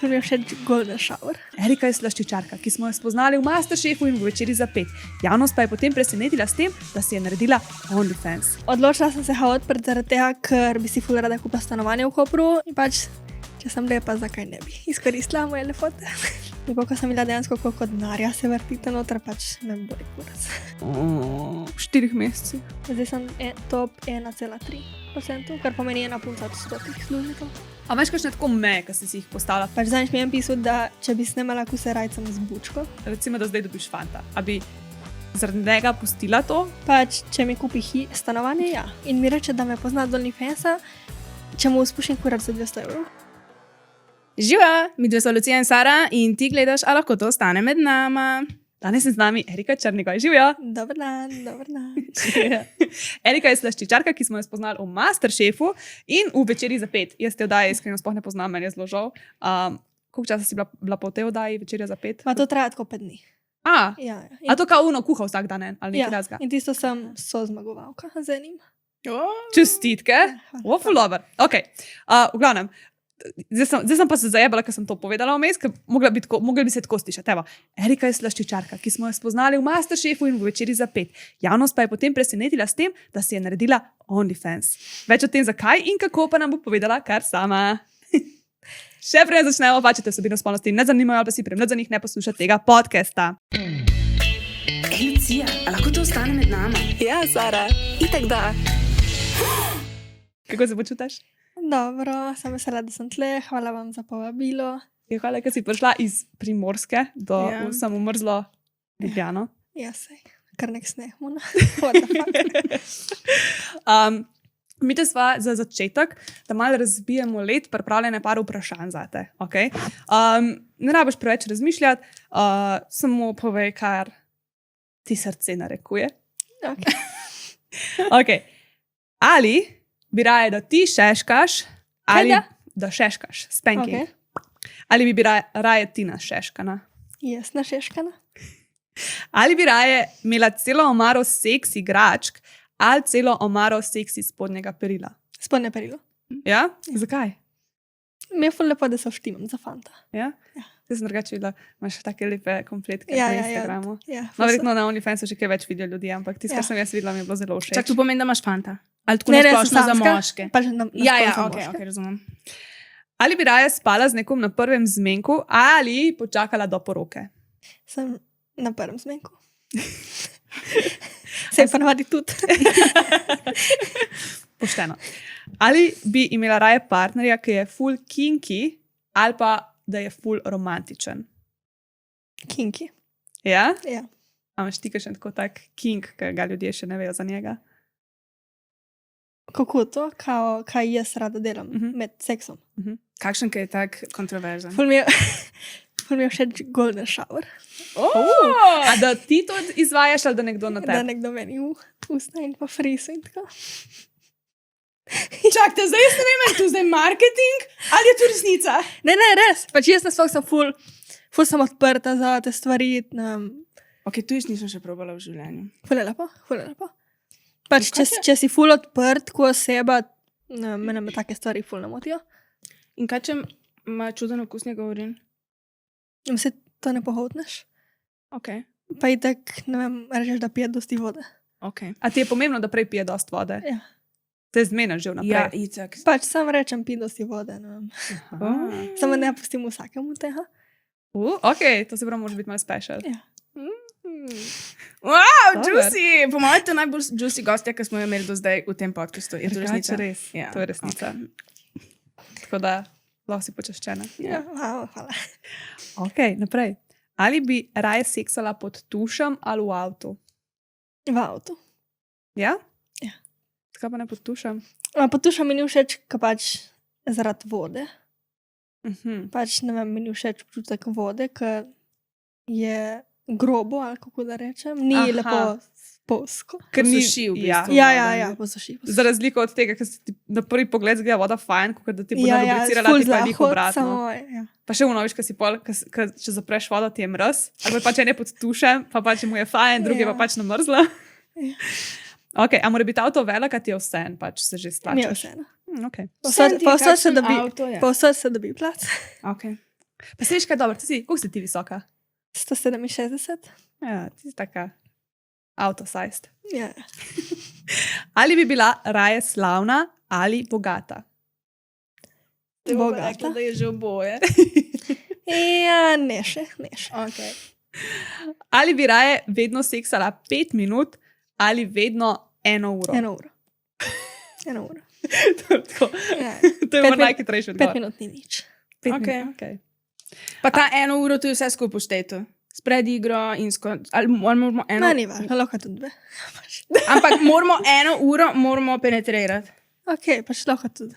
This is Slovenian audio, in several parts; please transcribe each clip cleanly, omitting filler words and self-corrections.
Mi je všeč Golden Shower. Erika je slaščičarka, ki smo jo spoznali v Masterchefu in v Večeri za 5. Javnost pa je potem presenetila s tem, da si je naredila OnlyFans. Odločila sem se odpreti zaradi tega, ker bi si ful rada kupila stanovanje v Kopru in pač, če sem lepa, zakaj ne bi izkoristila moje lepote. In ko sem videla dejansko, koliko denarja se vrtite noter, pač me boli kurac. V 4 mesecih. Zdaj sem top 1,3%, kar pomeni 1 punca od 100 služitev. A veš, kakšne tako meje, ki si jih postavila? Pač zadnjič mi je pisal, da če bi snemala kuse rajcem z bučko, Recimo, da zdaj dobiš fanta. A bi zaradi njega pustila to? pač če mi kupi stanovanje, ja. In mi reče, da me pozna od OnlyFansa, če mu spušim kurac za 200 evrov. Živa, mi dve so Lucija in Sara in ti gledaš, a lahko to ostane med nama. Danes je z nami Erika Črnigoj. Živijo! Dober dan, dober dan. Erika je slaščičarka, ki smo jo spoznali v Masterchefu in v Večeri za 5. Jaz te oddaje iskreno sploh ne poznam, meni je zelo žal. Koliko časa si bila po tej oddaji Večerja za 5? Ma to traja tako 5 dni. A Ja. to kao uno kuha vsak dan ali nekaj razga? In tisto sem zmagovalka z enim. Čestitke. Hvala. Ful dober. Ok. V glavnem. Zdaj sem pa se zajebala, ker sem to povedala vmes, ker mogla bi se tako slišati. Evo, Erika je slaščičarka, ki smo jo spoznali v Masterchefu in v Večeri za 5. Javnost pa je potem presenetila s tem, da si je naredila OnlyFans. Več o tem, zakaj in kako, pa nam bo povedala kar sama. Še prej začnemo, pa če te vsebino spolnosti ne zanimajo, ali pa si premlad za njih ne poslušati tega podcasta. Ej, Lucija, a lahko to ostane med nama? Ja, Sara, itak da. Kako se počutiš? Dobro, sem vesela, da sem tle. Hvala vam za povabilo. Hvala, ker si prišla iz Primorske do samo mrzlo Ljubljano. Ja, sej. Kar nek sneh, mona. What the fuck? Mi te sva za začetek, da malo razbijemo led, pripravljene par vprašanj zate. Okay? Ne rabiš preveč razmišljati, samo povej, kar ti srce narekuje. Okay. Okay. Ali bi raje, da ti šeškaš, ali da? da šeškaš, spanking. Okay. Ali bi raje ti našeškana. Jaz našeškana. Ali bi raje imela celo omaro seks igračk, ali celo omaro seksi spodnjega perila. Spodnje perilo. Ja? Zakaj? Mi je ful lepo, da se vštimam za fanta. Ja? Ja. Zdaj sem drugače videla, imaš take lepe kompletke Ja, na ja, Instagramu. ja. No, verjetno na OnlyFansu še kaj več vidijo ljudi, ampak tisto, kar sem jaz videla, mi je bilo zelo všeč. Čak, to pomeni, da imaš fanta. Ali tako Ne, ne ne, splošno za samska. moške? Pač Ja, za ok, moške. razumem. Ali bi raje spala z nekom na prvem zmenku, ali počakala do poroke? Sem na prvem zmenku. Sej pa navadi tudi. Pošteno. Ali bi imela raje partnerja, ki je full kinky, ali pa da je full romantičen? Kinky. Ja? Ja. A imaš ti še tako tak kink, ki ga ljudje še ne vejo za njega? Kako to? Kaj jaz rada delam med seksom? Kakšen kaj je tak kontroverzen? Ful mi je všeč Golden Shower. A da ti to izvajaš, ali da nekdo na Da tebi? nekdo meni usna in pa friso in tako. Čakajte, zdaj jaz ne vem, je tu zdaj marketing ali je to resnica? Ne, res. Pač jaz nasploh sem ful sem odprta za te stvari. Ok, tu jaz nisem še probala v življenju. Ful je lepo, ful je lepo. Pač če si ful odprt, ko oseba, mene me take stvari ful ne motijo. In kaj če ima čuden okus njegov urin? In se to ne pohodneš. Ok, Pa itak, ne vem, rečeš, da pije dosti vode. ok. A ti je pomembno, da prej pije dost vode? Ja. Te zmeniš že vnaprej? Ja, itak. Pač sam rečem, pij dosti vode, ne vem. Samo ne pustim vsakemu tega. Ok, to se pravi, može biti malo special. Ja. Wow, Dober. juicy! Po mojem, to je najbolj juicy gostja, ki smo jo imeli do zdaj v tem podcastu. Je to Drugače resnica? res, Ja, to je resnica. Tako da, lahko si počaščena. Ja, hvala. Ok, naprej. Ali bi raje seksala pod tušem ali v avtu? V avtu. Ja? Ja. Zakaj pa ne pod tušem? Potuša mi ni všeč, ka pač zaradi vode. Mhm. Pač ne vem, mi ni všeč občutek vode, ker je grobo, ali kako da rečem. Ni Aha. lepo spolsko. Ker ni- Posuši v ja. bistvu. Ja, posuši. Za razliko od tega, ker se ti na prvi pogled zgleda voda fajn, kot da ti bo ja, nalubricirala, ful ti pa je njih zlahod, obratno. samo, ja. Pa še unoviš, če si pol, če zapreš vodo, ti je mraz, ali pa če ne pod tušem, pa pač mu je fajn, drugi Ja. pa pač namrzla. Ja. Ok, a mora biti avto velik, a ti je vseeno, pač se že Mi je splačaš. vseeno. Okay. Povsod se dobi, Avto, ja. povsod se dobi plac. Ok. Pa si veš kaj dobro, koliko si ti visoka? 167. Ja, ti si taka auto-sized. Ja. Ali bi bila raje slavna ali bogata? Bogata. Da je že oboje. Ja, ne še. Okay. Ali bi raje vedno seksala 5 minut ali vedno 1 uro? 1 uro. 1 uro. Tako. Ja. To je 5 moj najhitrejši 5 odgovor. minut ni nič. 5 Okej. minut, okej. Pa ta 1 uro tu je vse skupaj pošteto. Spred igro in ali moramo eno. Ma ni važno, lahko tudi 2. Ampak moramo 1 uro moramo penetrirati. Ok, pač lahko tudi.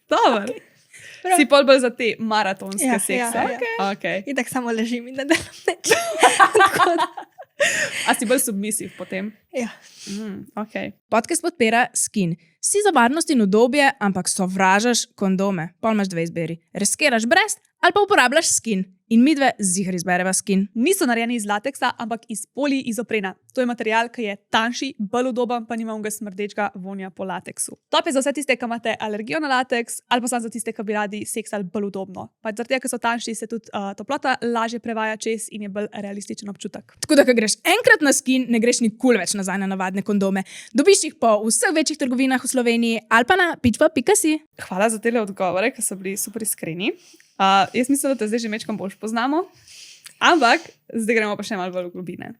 Dobro. Si pol bolj za te maratonske Ja, sekse? ja, ja. Okay. In tako samo ležim in ne delam nič. Tako da, A si bolj submisiv potem? ja. Okay. Podcast podpira Skin. Si za varnost in udobje, ampak sovražaš kondome. Pol imaš 2 izbiri. Riskiraš brez ali pa uporabljaš Skin. In midve zihar izbereva Skin. Niso narejeni iz lateksa, ampak iz poliizoprena. To je material, ki je tanjši, bolj udoben, pa nima unga smrdečega vonja po lateksu. Top je za vse tiste, ki imate alergijo na lateks, ali pa samo za tiste, ki bi radi seksali bolj udobno. Pač zaradi tega, ker so tanjši, se tudi toplota lažje prevaja čez in je bolj realističen občutek. Tako da, ko greš enkrat na Skin, ne greš nikoli več nazaj na navadne kondome. Dobiš jih po vseh večjih trgovinah v Sloveniji ali pa na pitva.si. Hvala za te odgovore, ki so bili super iskreni. Jaz mislim, da te zdaj že mečkam bolj poznamo, ampak zdaj gremo pa še malo bolj v globine.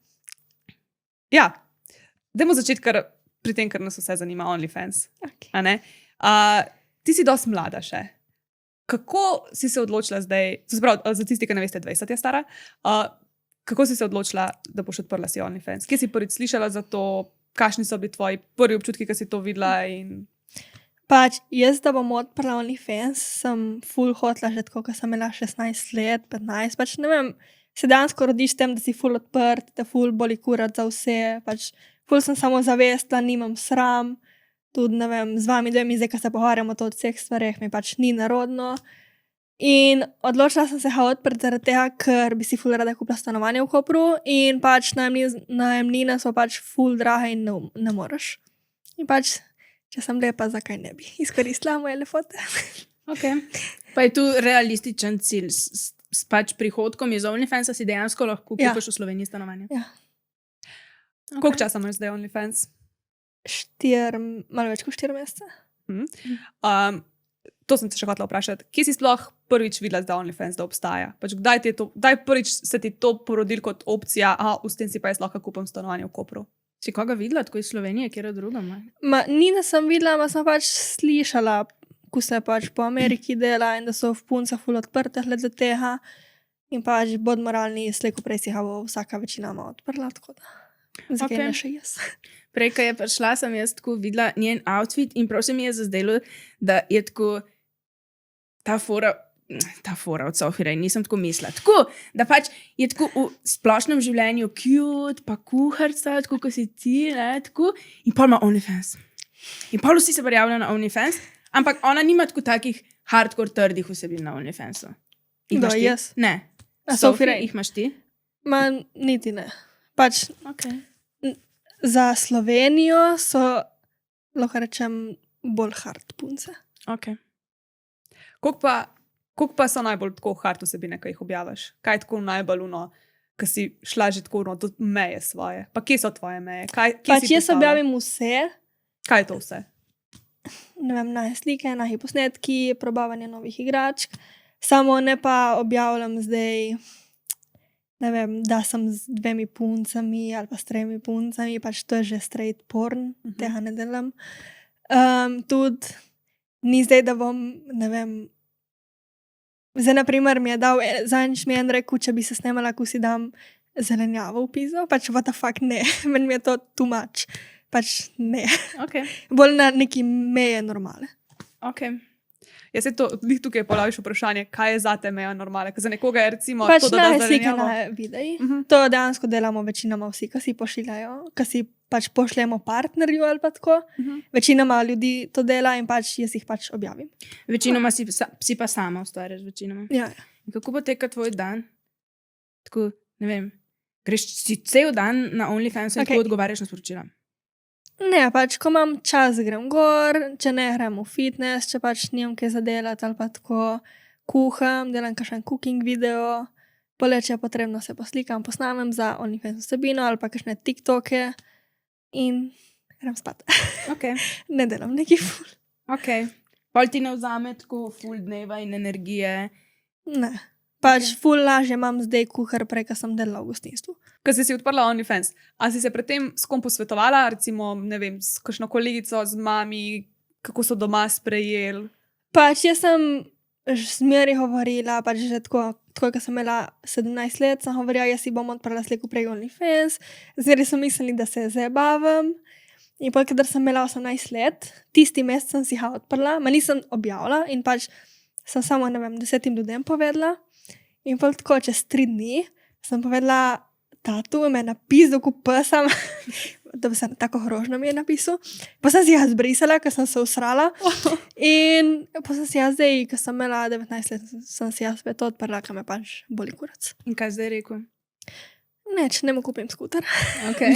Ja, dajmo začeti kar pri tem, kar nas vse zanima, OnlyFans. Okay. A ne? Ti si dosti mlada še. Kako si se odločila zdaj, to se pravi, za tisti, ki ne veste, 20 je stara, kako si se odločila, da boš odprla si OnlyFans? Kje si prvič slišala za to, kakšni so bili tvoji prvi občutki, ko si to videla? In... Pač jaz, da bom odprla OnlyFans, sem full hotla že tako, ko sem imela 16 let, 15, pač ne vem, se dejansko rodiš s tem, da si full odprt, da full boli kurat za vse, pač full sem samo zavestla, nimam sram, tudi ne vem, z vami dvemi zdaj, ko se pogovarjamo o vseh stvareh, mi pač ni narodno. In odločila sem se odpreti zaradi tega, ker bi si full rada kupila stanovanje v Kopru in pač najemnine so pač full drage in ne moreš. In pač če sem lepa, zakaj ne bi izkoristila moje lepote? Okay. Pa je tu realističen cilj. S pač prihodkom iz OnlyFansa si dejansko lahko kupiš v Sloveniji stanovanje. Ja. Okay. Koliko časa imaš zdaj OnlyFans? Malo več kot 4 mesece. To sem se še hotela vprašati. Kje si sploh prvič videla, da OnlyFans da obstaja? Pač kdaj prvič se ti to porodilo kot opcija, v tem si pa jaz lahko kupim stanovanje v Kopru? Si koga videla, tako iz Slovenije, kjer je druga? Ni, da sem videla, ma sem pač slišala, ko se pač po Ameriki dela in da so v punca ful odprte glede tega. In pač bod moralni, slejko prej si ga bo vsaka večina odprla, tako da. Zakaj ne še jaz? Prej, ko je prišla, sem jaz tako videla njen outfit in prav se mi je zazdelo, da je tako ta fora od Sofije, nisem tako mislila. Tako, da pač je tako v splošnem življenju cute, pa kuharca, tako kot si ti, ne, tako. In pol ima OnlyFans. In pol vsi se prijavljajo na OnlyFans, ampak ona nima tako takih hardcore trdih vsebin na OnlyFansu. Kdo, jaz? Ne. Sofija, jih imaš ti? Ma, niti ne. Pač Okay. za Slovenijo so, lahko rečem, bolj hard punce. Okay. Koliko pa so najbolj tako hard vsebine, ki jih objaviš? Kaj je tako najbolj ki si šla že tako do meje svoje? Pa kje so tvoje meje? Pač jaz objavim vse. Kaj je to vse? Ne vem, na slike, na posnetki, probavanje novih igračk. Samo ne pa objavljam zdaj, ne vem, da sem z 2 puncami ali pa s 3 puncami, pač to je že straight porn, tega ne delam. Tudi ni zdaj, da bom, ne vem, zdaj, na primer, mi je dal, zadnjič mi je en rekel, če bi se snemala, ko si dam zelenjavo v pizo, pač what the fuck ne, meni mi je to too much, pač ne. Okay. Bolj na neki meje normale. Okay. Jaz se to, tukaj polaviš vprašanje, kaj je za te meja normale, ker za nekoga je recimo Pač to, da da slike zelenjavo. na videi. To dejansko delamo večinoma vsi, ki si pošiljajo, ki si pač pošljemo partnerju ali pa tako. Večinoma ljudi to dela in pač jaz jih pač objavim. Večinoma si pa sama ustvarjaš, večinoma. Ja. In kako poteka tvoj dan? Tako, ne vem, greš si cel dan na OnlyFans in tako odgovarjaš na sporočila? Ne, pač ko imam čas, grem gor, če ne grem v fitness, če pač nimam kaj za delati ali pa tako. kuham, delam kakšen cooking video, pole, če je potrebno, se poslikam, posnamem za OnlyFans vsebino ali pa kakšne TikToke in grem spat. Okay. Ne delam neki ful. Okay. Pol ti ne vzame tako full dneva in energije. Ne. Pač ful lažje imam zdaj kuhar prej, ko sem delala v gostinstvu. Ko si odprla OnlyFans, a si se predtem s kom posvetovala, recimo, ne vem, s kakšno kolegico, z mami, kako so doma sprejeli? Pač jaz sem zmeri govorila, pač že tako, ko sem imela 17 let, sem govorila, jaz si bom odprla slejko prej OnlyFans. Zmeri so mislili, da se zabavam. In pa, kadar sem imela 18 let, tisti mesec sem si ga odprla, ma nisem objavila in pač sem samo, ne vem, 10 ljudem povedala. In pa tako čez 3 dni sem povedala tatu, me je napisal, ko psa, da bi se tako grožno mi je napisal. Pa sem si ga zbrisala, ker sem se usrala. In pa sem si jaz zdaj, ko sem imela 19 let, sem si jaz spet odprla, ker me pač boli kurac. In kaj zdaj rekel? Neč, ne mu kupim skuter. Okay.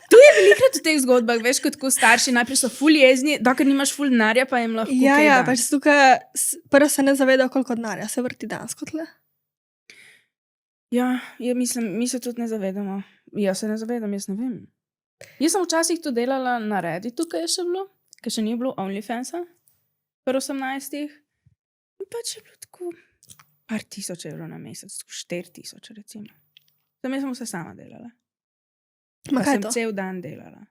Tu je velikrat v teh zgodbah, veš, kot ko starši najprej so ful jezni, dokler nimaš ful denarja, pa jim lahko Ja, kaj ja, daš. pač tukaj prvo se ne zavedajo, koliko denarja se vrti dansko tle. Ja, mislim, mi se tudi ne zavedamo. Jaz se ne zavedam, jaz ne vem. Jaz sem včasih to delala na Redditu, kaj je še bilo, ker še ni bilo OnlyFansa, pri 18. In pač je bilo tako par tisoč evrov na mesec, tako 4 000 recimo. Tam jaz sem vse sama delala. Ma Pa kaj sem je to? cel dan delala.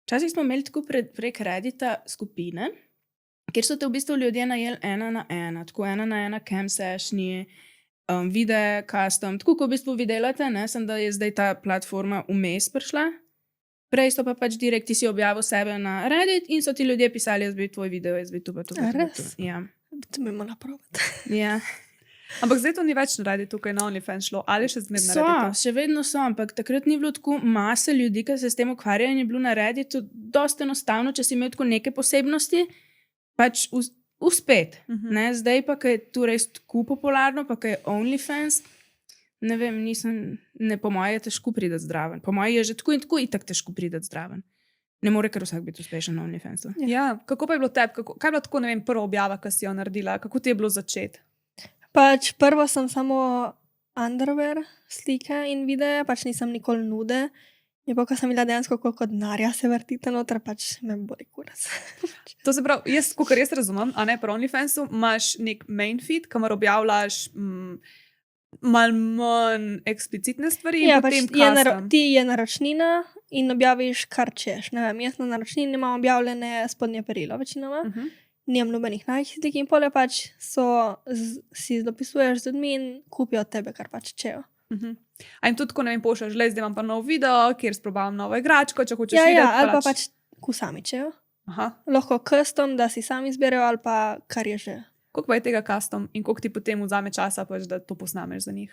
Včasih smo imeli tako prek Reddita skupine, kjer so te v bistvu ljudje najeli 1 na 1, tako 1 na 1 cam sessioni, videe, custom, tako kot v bistvu vi delate, ne, sem da je zdaj ta platforma vmes prišla. Prej so pa pač direkt, ti si objavil sebe na Reddit in so ti ljudje pisali, jaz bi tvoj video, jaz bi to pa to. A res? Ja. To bi morala probati. Ja. Ampak zdaj to ni več na Redditu, tukaj na OnlyFans šlo, ali še zmeraj na So, Redditu? še vedno so, ampak takrat ni bilo tako mase ljudi, ki se s tem ukvarjajo in je bilo na Redditu dosti enostavno, če si imel tako neke posebnosti, pač uspet. Ne? Zdaj pa, ko je tu res tako popularno, pa ko je OnlyFans, ne vem, po moje je težko priti zdraven. Po moje je že tako in tako itak težko priti zdraven. Ne more kar vsak biti uspešen na OnlyFansu. Ja, kako pa je bilo tebi? Kaj je bila tako, ne vem, prva objava, ki si jo naredila? Kako ti je bilo začeti? Pač prvo sem samo underwear slike in videe, pač nisem nikoli nude. In pa, ko sem videla dejansko, koliko denarja se vrtite noter, pač me boli kurac. To se pravi, jaz, kot res razumem, a ne pri OnlyFansu, imaš nek main feed, kamor objavljaš malo manj eksplicitne stvari in Ja, pač potem custom. ti je naročnina in objaviš kar češ. Ne vem, jaz na naročnini imam objavljene spodnje perilo večinoma. Nimam nobenih najhitih in pole pač si dopisuješ z ljudmi in kupijo od tebe, kar pač čejo. A jim tudi tako, ne vem, pošljaš, zdaj imam pa nov video, kjer sprobavam novo igračko, če hočeš Ja, videti. ja, ali pa pač sami čejo. Aha. Lahko custom, da si sami izberejo ali pa kar je že. Koliko pa je tega custom in koliko ti potem vzame časa, pač, da to posnameš za njih?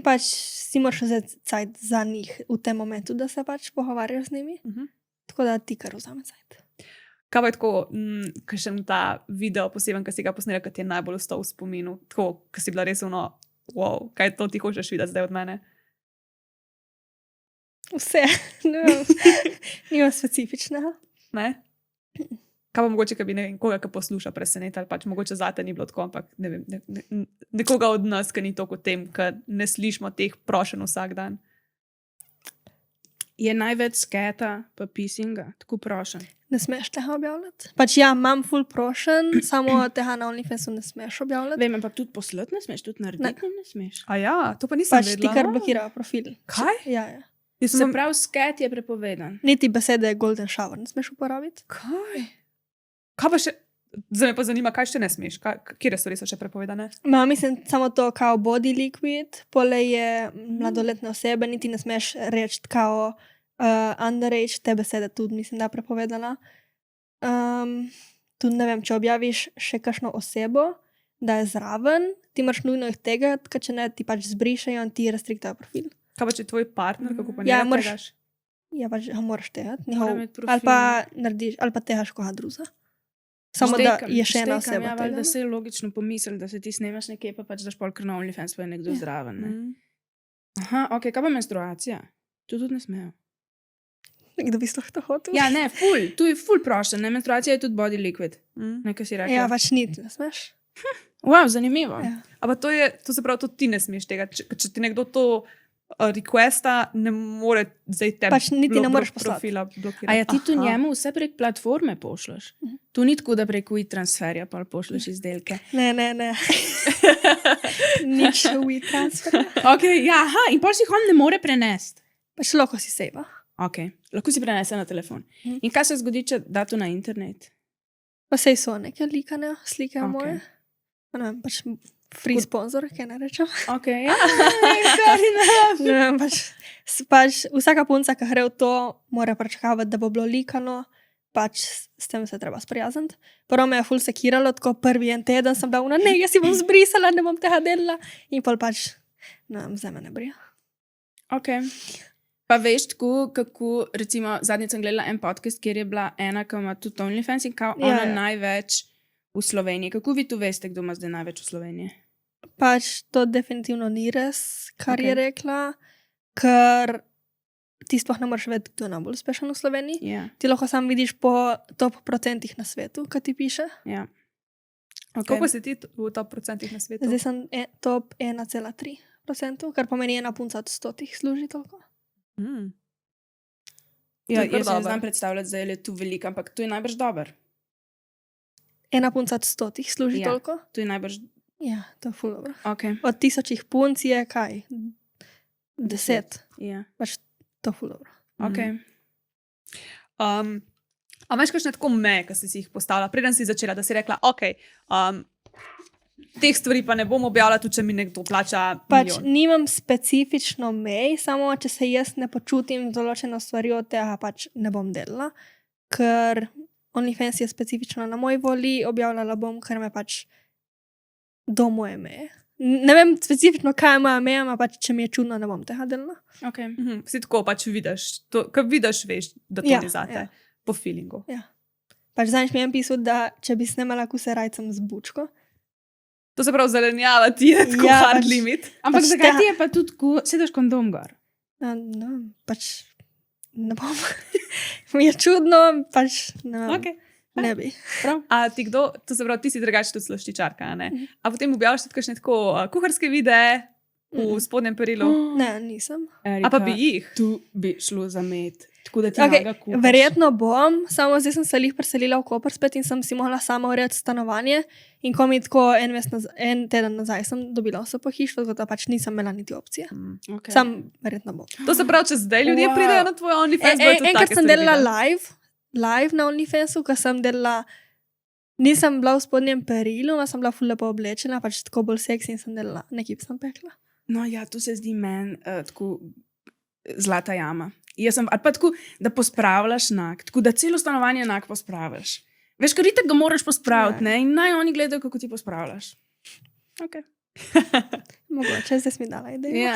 Pač si moraš vzeti cajt za njih v tem momentu, da se pač pogovarjaš z njimi. Tako da ti kar vzame cajt. Kaj pa je tako, kakšen ta video poseben, ki si ga posnela, ki ti je najbolj ostal v spominu? Tako, ki si bila res ono, wow, kaj to ti hočeš videti zdaj od mene? Vse, ne vem, nimam specifičnega. Ne? Kaj pa mogoče, ki bi, ne vem, koga, ki posluša, presenetili, pač mogoče zate ni bilo tako, ampak ne vem, nekoga od nas, ki ni to kot tem, ki ne slišimo teh prošenj vsak dan. Je največ sketa pa pissinga, tako prošen. Ne smeš tega objavljati. Pač ja, imam full prošen, samo tega na OnlyFansu ne smeš objavljati. Vem, ampak tudi poslati ne smeš, tudi narediti ne smeš. A ja, to pa nisem Pač ti vedela. kar blokirajo profil. Kaj? Ja, ja. Jaz Se sem pravi, sket je prepovedan. Niti besede golden shower ne smeš uporabiti. Kaj? Kaj pa še, zdaj me pa zanima, kaj še ne smeš? Kje stvari so še prepovedane? Ma, mislim, samo to kao body liquid, pole je mladoletne osebe, niti ne smeš reči kao underage, te besede tudi mislim, da je prepovedana. Tudi ne vem, če objaviš še kakšno osebo, da je zraven, ti moraš nujno jih tegati, ker če ne, ti pač zbrišejo in ti restriktajo profil. Kaj pa če tvoj partner, kako pa Ja, njega moraš- tegaš? Ja, pač ga moraš tegati, Mora imeti profil. ali pa narediš, ali pa tegaš koga druga. Samo da je še ena oseba. Ja, valjda tegana. se je logično pomisli, da se ti snemaš nekje, pa pač daš pol kar na OnlyFans, pa je nekdo zraven. Ne? Aha, ok, kaj pa menstruacija? To tudi ne smejo. Kdo bi sploh to hotel? Ja, ne, tu je ful prošen, ne, menstruacija je tudi body liquid. Nekaj si rekla. Ja, pač ni, ne smeš. Wow, zanimivo. Ja. Ampak to se pravi, tudi ti ne smeš tega. Če ti nekdo to requesta, ne more zdaj te Pač niti ne moreš poslati. profila blokirati. A ja, ti tu Aha. njemu vse prek platforme pošleš? Tu ni tako, da preko e-transferja pa pošleš izdelke. Ne. Nič v transfer. Ok, ja, aha, in pol si jih on ne more prenesti. Pač lahko si seba. Ok, lahko si prenese na telefon. In kaj se zgodi, če da to na internet? Pa sej so neke likane slike Ok. moje. Pa ne vem, pač free sponsor, kaj ne rečem. Ok, ja, fair enough. Ne vem, pač vsaka punca, ki gre v to, mora pričakovati, da bo bilo likano, pač s tem se treba sprijazniti. Prvo me je ful sekiralo, tako prvi en teden sem bila, ne, jaz si bom zbrisala, ne bom tega delala. In pol pač, ne vem, zdaj me ne brija. Ok. Pa veš tako, kako, recimo, zadnjič sem gledala en podcast, kjer je bila ena, ki ima tudi OnlyFans in kao ona največ v Sloveniji. Kako vi tu veste, kdo ima zdaj največ v Sloveniji? Pač to definitivno ni res, kar Ok. je rekla, ker ti sploh ne moreš vedeti, kdo je najbolj uspešen v Sloveniji. Ja, Ti lahko sam vidiš po top procentih na svetu, kaj ti piše. ja. Ok. Koliko si ti v top procentih na svetu? Zdaj sem top 1,3%, kar pomeni ena punca od 100 služi toliko. Ja, To je kar jaz se ne dobro. znam predstavljati, da je tu veliko, ampak to je najbrž dober. Ena punca od 100 služi Ja. toliko. To je najbrž, Ja, to je ful dobro. ok. Od 1000 punc je kaj? 10. Ja, Pač to je ful dobro. ok. A imaš kakšne tako meje, ki si jih postavila, preden si začela, da si rekla, ok, teh stvari pa ne bom objavila, tudi če mi nekdo plača Pač milijon. nimam specifično mej, samo če se jaz ne počutim določeno stvari od tega, pač ne bom delala, ker OnlyFans je specifično na moji volji, objavljala bom, ker me pač do moje meje. Ne vem specifično, kaj je moja meja, ampak pač, če mi je čudno, ne bom tega delala. Ok. Si tako pač vidiš, ko vidiš, veš, da to Ja, ni zate, ja. po feelingu. Pač zdaj mi je pisal, da če bi snemala kuse rajcem z bučko. To se pravi, zelenjava ti je tako Ja, hard pač- limit. Ampak Pač zakaj ta- ti je pa tudi tako, sedaš kondom gor? No, pač ne bom. Mi je čudno, pač ne vem. Okay. Ne bi. Prav? A ti kdo, to se pravi, ti si drugače tudi slaščičarka, a ne? A potem objaviš tudi kakšne tako kuharske videe v spodnjem perilu? Ne, nisem. A pa bi jih? Tu bi šlo za med. Tako da ti Okay, naga kuhaš. verjetno bom, samo zdaj sem se lih preselila v Koper spet in sem si mogla sama urejati stanovanje. In ko mi tako en teden nazaj sem dobila vse po hiši, tako da pač nisem imela niti opcije. Okay. Sam verjetno bom. To se pravi, če zdaj ljudje Wow. pridejo na tvoj OnlyFans, bojo tudi Enkrat take sem stvari delala videli. live na OnlyFansu, ko sem delala, nisem bila v spodnjem perilu, no sem bila ful lepo oblečena, pač tako bolj seksi in sem delala, nekaj sem pekla. No ja, tu se zdi meni tako zlata jama. Jaz sem, ali pa tako, da pospravljaš nak, tako da celo stanovanje nak pospraviš. Veš, ker itak ga moraš pospraviti, Ja. ne? In naj oni gledajo, kako ti pospravljaš. Ok. Mogoče, zdaj si mi dala idejo. Ja.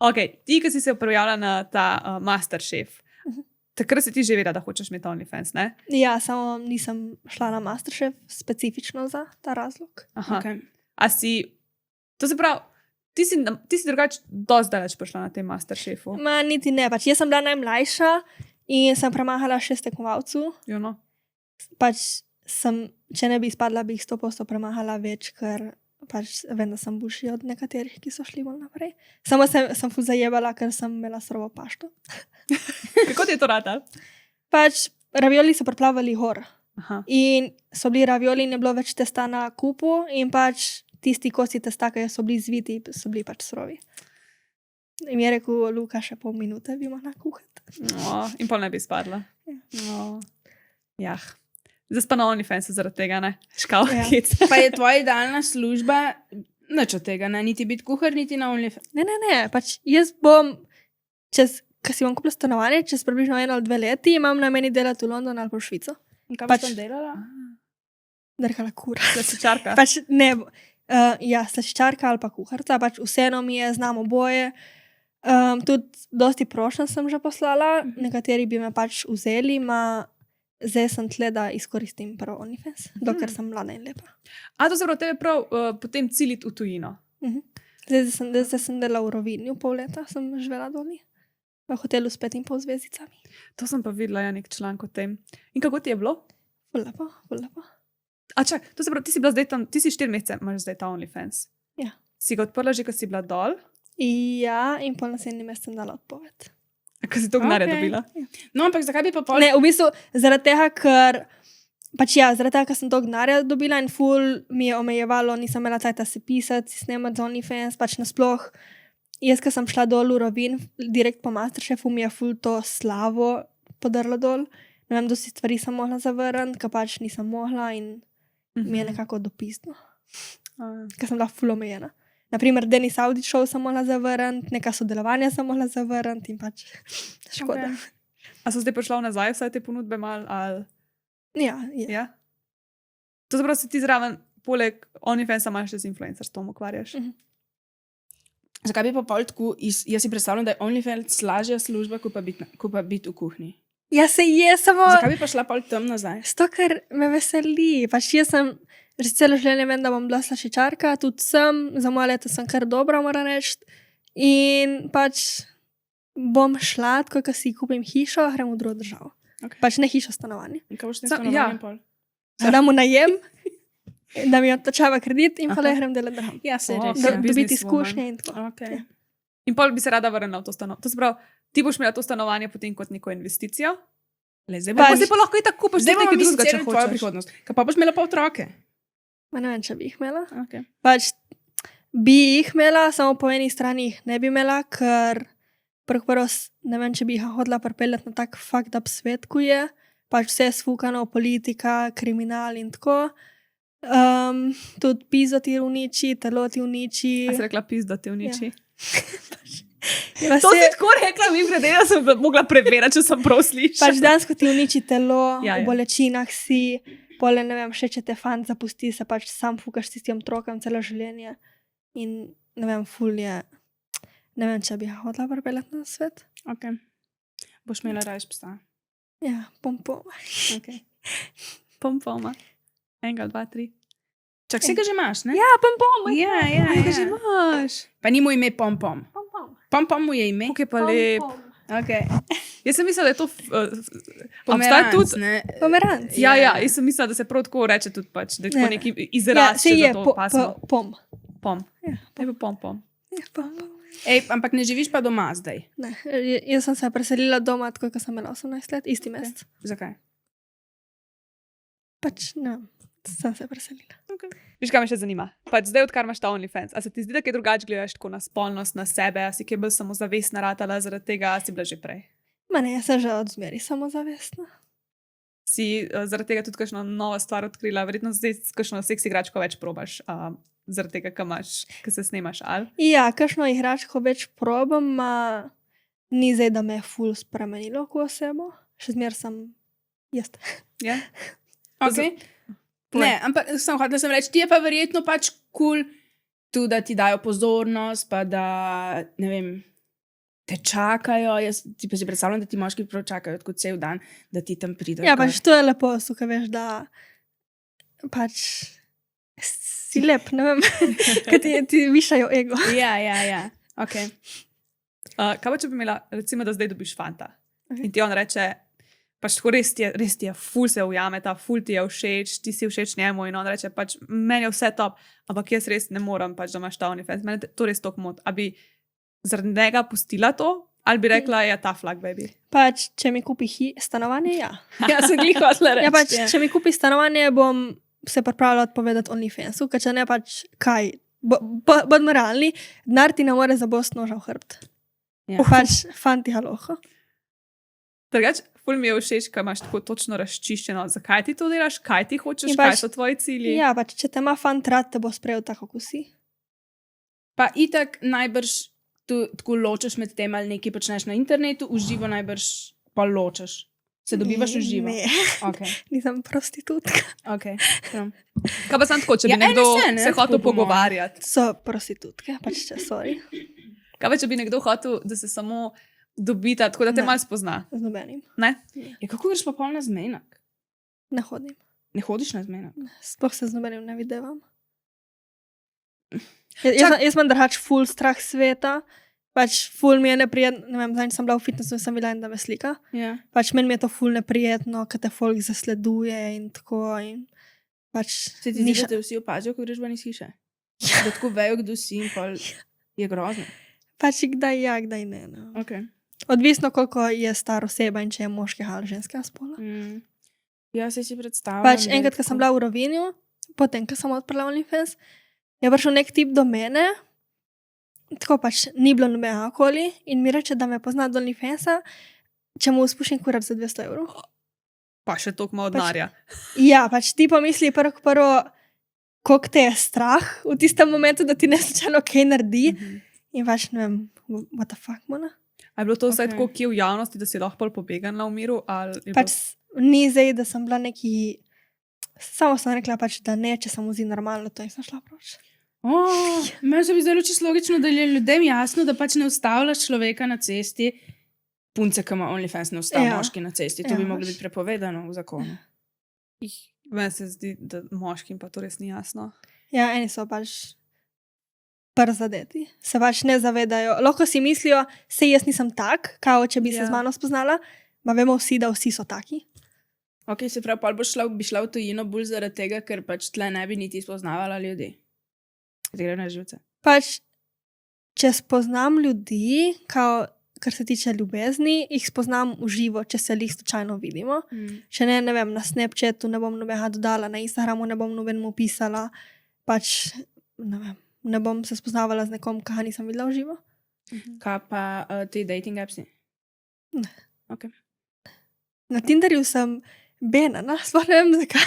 Ok, ti, ki si se prijavila na ta Masterchef, takrat si ti že vedela, da hočeš imeti OnlyFans, ne? Ja, samo nisem šla na Masterchef specifično za ta razlog. Aha. Okay. A si, to se pravi, ti si drugače dosti daleč prišla na tem Masterchefu. Ma, niti ne, pač jaz sem bila najmlajša in sem premahala 6 tekmovalcev. You know? Pač sem, če ne bi izpadla, bi jih 100% premahala več, ker pač vem, da sem boljši od nekaterih, ki so šli bolj naprej. Samo sem ful zajebala, ker sem imela surovo pašto. Kako ti je to rata? Pač ravioli so preplavali gor Aha. in so bili ravioli in je bilo več testa na kupu in pač tisti kosi testa, ki so bili zviti, so bili pač surovi. In mi je rekel, Luka, še pol minute bi mogla kuhati. No, in pol ne bi spadla. No. Jah. Zdaj pa na OnlyFansu zaradi tega, ne? Škal, Ja. kic. Pa je tvoja idealna služba, nič od tega, ne? Niti biti kuhar, niti na OnlyFans. Ne, pač jaz bom, ko si bom kupila stanovanje, čez približno 1 ali 2 leti, imam na meni delati v London ali pa v Švico. In kaj Pač- boš tam delala? Drkala kura. Slaščičarka. Pač ne, ja, slaščičarka ali pa kuharca, pač vseeno mi je, znam oboje. Tudi dosti prošen sem že poslala, nekateri bi me pač vzeli, zdaj sem tle, da izkoristim prvo OnlyFans, dokler sem mlada in lepa. A to se pravi, tebe prav potem ciljiti v tujino. Zdaj sem delala v Rovinju, pol leta sem živela dolje. v hotelu s 5,5 zvezdicami. To sem pa videla, ja, nek članek o tem. In kako ti je bilo? Ful lepo, ful lepo. A čak, to se pravi, ti si bila zdaj tam, ti si 4 mesece, imaš zdaj ta OnlyFans. Ja. Si ga odprla že, ko si bila dol? Ja, in pol naslednji mesec sem dala odpoved. Ko si to gnare Okej. dobila? No, ampak zakaj bi pa pol... Ne, v bistvu zaradi tega, ker zaradi tega, ker sem to gnarja dobila in ful mi je omejevalo, nisem imela cajta se pisati, si snemati za OnlyFans, pač nasploh. Jaz, ko sem šla dol v Rovin, direkt po Masterchefu, mi je ful to slavo podrlo dol. Ne vem, dosti stvari sem mogla zavrniti, ker pač nisem mogla in mi je nekako dopisno, ker sem bila ful omejena. Naprimer, Denis Audi show sem mogla zavrniti, neka sodelovanja sem mogla zavrniti in pač škoda. Okej. A so zdaj prišla nazaj vse te ponudbe mal, ali... Ja, je. Ja? To se pravi, si ti zraven, poleg OnlyFansa imaš še z influencerstvom ukvarjaš. Zakaj bi pa pol tako, jaz si predstavljam, da je OnlyFans lažja služba, kot pa biti v kuhinji. Ja, se je samo... Zakaj bi pa šla pol tam nazaj? Zato, ker me veseli. Pač jaz sem že celo življenje vem, da bom bila slaščičarka, tudi sem, za moje leto sem kar dobra, moram reči. In pač bom šla, tako ko si kupim hišo, grem v drugo državo. Okay. Pač ne hišo, stanovanje. In kaj boš s tem Ja. stanovanjem pol? Da mu najem, da mi odtočava kredit in pa le Aha. grem delati drugam. Ja, se O, res. okej. Ja. Dobiti businesswoman. izkušnje in tako. Okay. In pol bi se rada vrnila v to stanovanje. To se pravi, ti boš imela to stanovanje potem kot neko investicijo. Le, zdaj Pa bomo si pa lahko i tako kupiš zdaj tudi bomo nekaj drugega, če misicirali tvojo hočeš. prihodnost. Kaj pa boš imela pa otroke? Ma ne vem, če bi jih imela. Okay. Pač bi jih imela, samo po eni strani jih ne bi imela, ker prvo ne vem, če bi jih hodila pripeljati na tak fucked up svet, ko je. Pač vse je sfukano, politika, kriminal in tako. Tudi pizzo ti uniči, telo ti uniči. A si rekla pizda te uniči? Ja, To se- si tako rekla, mi grede, da sem mogla preveriti, če sem prav slišala. Pač dejansko ti uniči telo, Ja, ja. v bolečinah si, pole ne vem, še če te fant zapusti, se pač sam fukaš s tistim otrokom celo življenje. In ne vem, ful je, ne vem, če bi ga hodila pripeljati na svet. Okay. Boš imela rajš psa. Ja, pom. Okay. Pom-poma. Enega, dva, tri. Čak si ga že imaš, ne? Ja, pom. ja, ja. Enega že ja. imaš. Pa ni mu ime Pom-Pom. Pom. Pom-Pom mu je ime. Kako je pa lep. Okay. Jaz sem mislila, da je to... obstaja Pomeranc, tudi... ne? Pomeranc. Ja, Ja. jaz sem mislila, da se prav tako reče tudi pač, da je Ne. tako neki Ja, izraz se še je, za to pasmo. pom. Pom. Ja, Je pa pom-pom. Ja, pom. Ej, ampak ne živiš pa doma zdaj. Ne, jaz sem se preselila doma, tako ko sem imela 18 let, isti mesec. Zakaj? Pač, ne vem, sem se preselila. Viš, kaj me še zanima? Pač zdaj, odkar imaš ta OnlyFans, a se ti zdi, da kaj drugače gledaš tako na spolnost, na sebe, a si kaj bolj samozavestna ratala zaradi tega, a si bila že prej? Mene, jaz sem že od zmeri samozavestna. Si zaradi tega tudi kakšno novo stvar odkrila, verjetno zdaj kakšno seks igračko več probaš, zaradi tega, ki se snemaš, ali? Ja, kakšno igračko več probam, ni zdaj, da me je ful spremenilo kot osebo. Še zmer sem jaz. Ja? Okay. Ne, ampak sem hotela sem reči, ti je pa verjetno pač kul, tudi da ti dajo pozornost, pa da, ne vem, te čakajo. Jaz ti pa si predstavljam, da ti moški prav čakajo tako cel dan, da ti tam prideš. Ja, pač to je lepo, suka, veš, da pač si lep, ne vem, kaj ti višajo ego. Ja, ok. Kaj pa če bi imela, recimo, da zdaj dobiš fanta Ok. in ti on reče, pač tako res ti je, ful se ujame, ta ful ti je všeč, ti si všeč njemu in on reče, pač meni je vse top, ampak jaz res ne morem, pač, da imaš ta OnlyFans, meni to res tok mot. A bi zaradi njega pustila to, ali bi rekla, je ta flag, baby? Pač, če mi kupi stanovanje, ja. Ja, sem glih hotela reči. Ja, pač, če mi kupi stanovanje, bom se pripravila odpovedati OnlyFansu, ker če ne, pač kaj, bodimo realni, denar ti ne more zabost noža v hrbt. Ja. Pač, fanti haloho. Drugač, ful mi je všeč, kaj imaš tako točno razčiščeno, zakaj ti to delaš, kaj ti hočeš, In pač- kaj so tvoji cilji. Ja, pač, če te ima fant rad, te bo sprejel tako, kot si. Pa itak najbrž tu tako ločeš med tem, ali nekaj počneš na internetu, v živo najbrž pa ločeš. Se dobivaš v živo. Ne, Ok, nisem prostitutka. ok. Prav. Kaj pa sem tako, če bi Ja, eni nekdo se, ne, se tako hotel po mojem. pogovarjati? So prostitutke, pač če, sorry, Kaj pa če bi nekdo hotel, da se samo dobita, tako da te Ne. malo spozna? z nobenim. Ne? Ja, kako greš pa pol na zmenek? Ne hodim. Ne hodiš na zmenek? Sploh se z nobenim ne videvam. Jaz imam drugač ful strah sveta Pač ful mi je neprijetno, ne vem, zadnjič sem bila v fitnessu in sem bila in da me slika. Ja. Pač meni je to ful neprijetno, kad te folk zasleduje in tako in pač Se ti zdi, da te vsi opazijo, ko greš ven iz hiše? Da tako vejo, kdo si in pol je grozno. Pač kdaj ja, kdaj ne. No. Okay. Odvisno, koliko je star oseba in če je moškega ali ženskega spola. Ja, se si predstavljam. Pač enkrat, ko sem bila v Rovinju, potem, ko sem odprla OnlyFans, je prišel nek tip do mene, tako pač ni bilo nobenega okoli in mi reče, da me pozna do OnlyFansa, če mu spušim kurat za 200 evrov. Pa še toliko malo denarja. Ja, pač ti pomisli prvo, koliko te je strah v tistem momentu, da ti ne slučajno kaj naredi in pač ne vem, what the fuck, mona. A je bilo to vsaj tako kje v javnosti, da si lahko pol pobegnila v miru? Ali Pač ni zdaj, da sem bila neki, samo sem rekla pač, da ne, če se mu zdi normalno, to nisem šla proč. Meni se bi zdelo čisto logično, da je ljudem jasno, da pač ne ustavljaš človeka na cesti, punce, ki ima OnlyFans, ne ustavi moški na cesti. To bi moglo biti prepovedano v zakonu. Meni se zdi, da moškim pa to res ni jasno. Ja, eni so pač przadeti. Se pač ne zavedajo. Lahko si mislijo, sej jaz nisem tak, kao če bi se z mano spoznala, ma vemo vsi, da vsi so taki. Ok, se pravi, pol bi šla v tujino bolj zaradi tega, ker pač tle ne bi niti spoznavala ljudi. Gre na živce. Pač, če spoznam ljudi, kao, kar se tiče ljubezni, jih spoznam v živo, če se jih slučajno vidimo. Če ne, ne vem, na Snapchatu ne bom nobenega dodala, na Instagramu ne bom nobenemu pisala, pač, ne vem, ne bom se spoznavala z nekom, ki ga nisem videla v živo. Kaj pa ti dating appsi? Ne. Ok. Na Tinderju sem benana, sploh ne vem zakaj.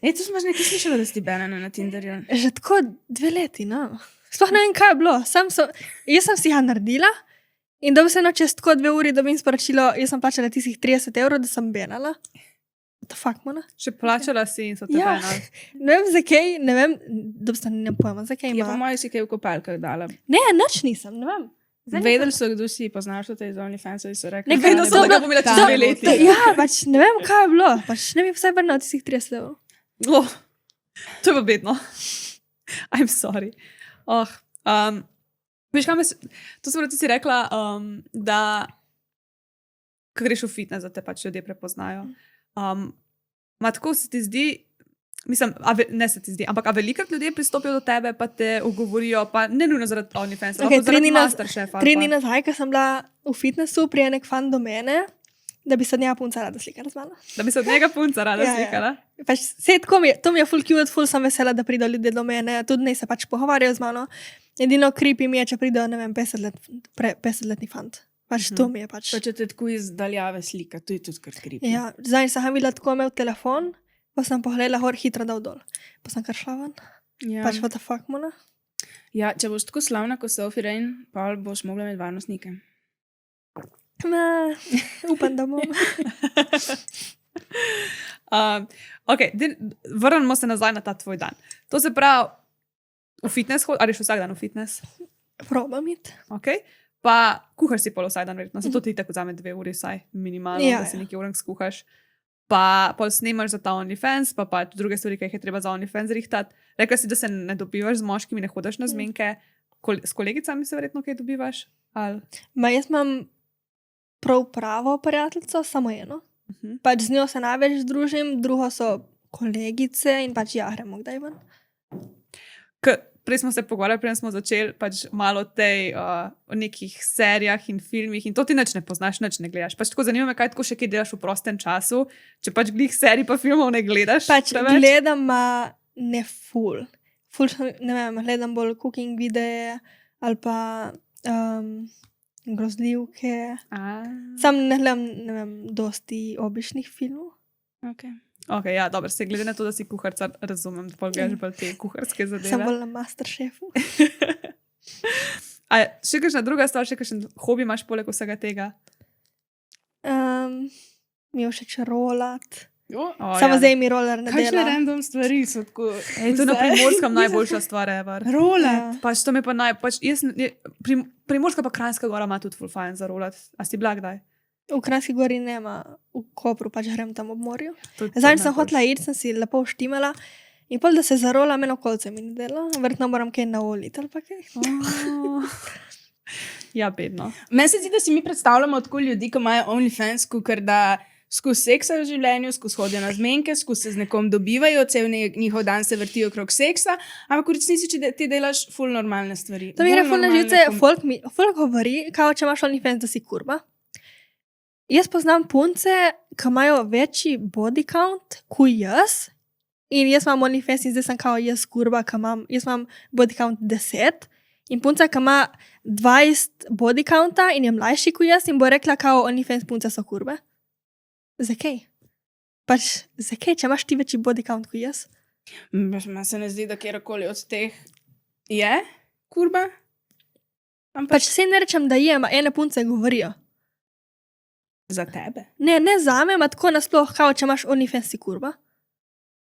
To sem nekaj slišala, da si benana na Tinderju. Že tako 2 leti, no. Sploh ne vem, kaj je bilo. Jaz sem si ga naredila in dobesedno čez tako 2 uri dobim sporočilo, jaz sem plačala tistih 30 evrov, da sem benala. What the fuck, mana? Še plačala si in so te benali. Ne vem zakaj, ne vem, dobesedno ne pojma, zakaj Ja, po ima. mojem si kaj v kopalkah dala. Ne, nič nisem, ne vem. Vedeli so, kdo si, poznaš to iz OnlyFansa in so rekli, Nekaj da do ne sobe- bo- da bo imela čez Ta 2 bo leti. to- Ja, pač ne vem, kaj je bilo. Pač ne bi vsaj vrnil tistih 30 evrov. Oh, to je pa bedno. I'm sorry. Veš, to sem ti si rekla, da ko greš v fitness, da te pač ljudje prepoznajo. Ma tako se ti zdi, mislim, ne se ti zdi, ampak a velikrat ljudje pristopijo do tebe, pa te ugovorijo, pa ne nujno zaradi OnlyFansa, Okej, lahko zaradi Masterchefa. 3 dni nazaj, ko sem bila v fitnessu, prije nek fan do mene, da bi se od njega punca rada slikala z mano. Da bi se od njega punca rada Ja, ja. slikala. Pač, sej, tako to mi je full cute, full sem vesela, da pridejo ljudje do mene, tudi ne se pač pogovarjajo z mano. Edino creepy mi je, če pridejo, ne vem, 50-letni fant. Pač to mi je pač. Pa če te tako iz daljave slika, to je tudi kar creepy. Ja, zdaj sem videla tako imel telefon, pa sem pogledala gor hitro dal dol. Pa sem kar šla ven. Ja. Pač what the fuck, mona. Ja, če boš tako slavna kot Sophie Rain, pa boš mogla imeti varnostnike. Upam, da bom. Ok, vrnemo se nazaj na ta tvoj dan. To se pravi, v fitness hodiš, ali vsak dan v fitness? Probam iti. Okay. Pa kuhaš si pol vsak dan, verjetno. Zato ti tako vzame 2 uri, vsaj minimalno, Ja, da si ja. nekaj urang skuhaš. Pa pol snemaš za ta OnlyFans, pa pač druge stvari, ki jih je treba za OnlyFans rihtati. Rekla si, da se ne dobivaš z moškimi, ne hodiš na zmenke. S kolegicami se verjetno kaj dobivaš? Ali? Ma jaz imam prav pravo prijateljico, samo eno. Pač z njo se največ družim, drugo so kolegice in pač ja, gremo kdaj ven. Prej smo se pogovarjali, prej smo začeli pač malo o nekih serijah in filmih in to ti nič ne poznaš, nič ne gledaš. Pač tako zanima me, kaj tako še kaj delaš v prostem času, če pač glih serij pa filmov ne gledaš. Pač preveč. gledam, ne full. Ne vem, gledam bolj cooking videe ali pa grozljivke. Sam ne gledam, ne vem, dosti običnih filmov. Ok, ja, dobro, se glede na to, da si kuharca, razumem, da pa gledaš bolj te kuharske zadeve. Sem bolj na Masterchefu. A še kakšna druga stvar, še kakšen hobi imaš poleg vsega tega? Mi je všeč rolat. Oh, Samo ja. zdaj mi roller ne Kakšne dela. random stvari so tako... Ej, to je na Primorskem najboljša stvar ever. Rolat. Ja. Pač to mi pa Primorska pa Kranjska gora ima tudi full fajn za rolat. A si bila kdaj? V Kranjski gori nema, v Kopru pač grem tam ob morju. To je Zdaj sem najboljše. hotela iti, sem si lepo vštimala in pol, da se zarola, meno kolce mi ni delo. Verjetno moram kaj naoliti ali pa kaj. Oh. Ja, bedno. Meni se zdi, da si mi predstavljamo tako ljudi, ki imajo OnlyFans, ker da skozi seksa v življenju, skozi hodijo na zmenke, skozi se z nekom dobivajo, cel njihov dan se vrtijo okrog seksa, ampak v resnici, če ti delaš ful normalne stvari. To mi gre Bolj ful na normalne živce, folk govori, kao če imaš OnlyFans, da si kurba. Jaz poznam punce, ki imajo večji body count kot jaz. In jaz imam OnlyFans in zdaj sem kao jaz kurba, jaz imam body count 10. In punca, ki ima 20 body counta in je mlajši kot jaz in bo rekla, kao OnlyFans punce so kurbe. Zakaj? Zakaj, če imaš ti večji body count kot jaz? Meni se ne zdi, da kjerkoli od teh je kurba. Se ne rečem, da je, ma ene punce govorijo. Za tebe. Ne zame, ma tako nasploh, kao če imaš OnlyFans si kurba.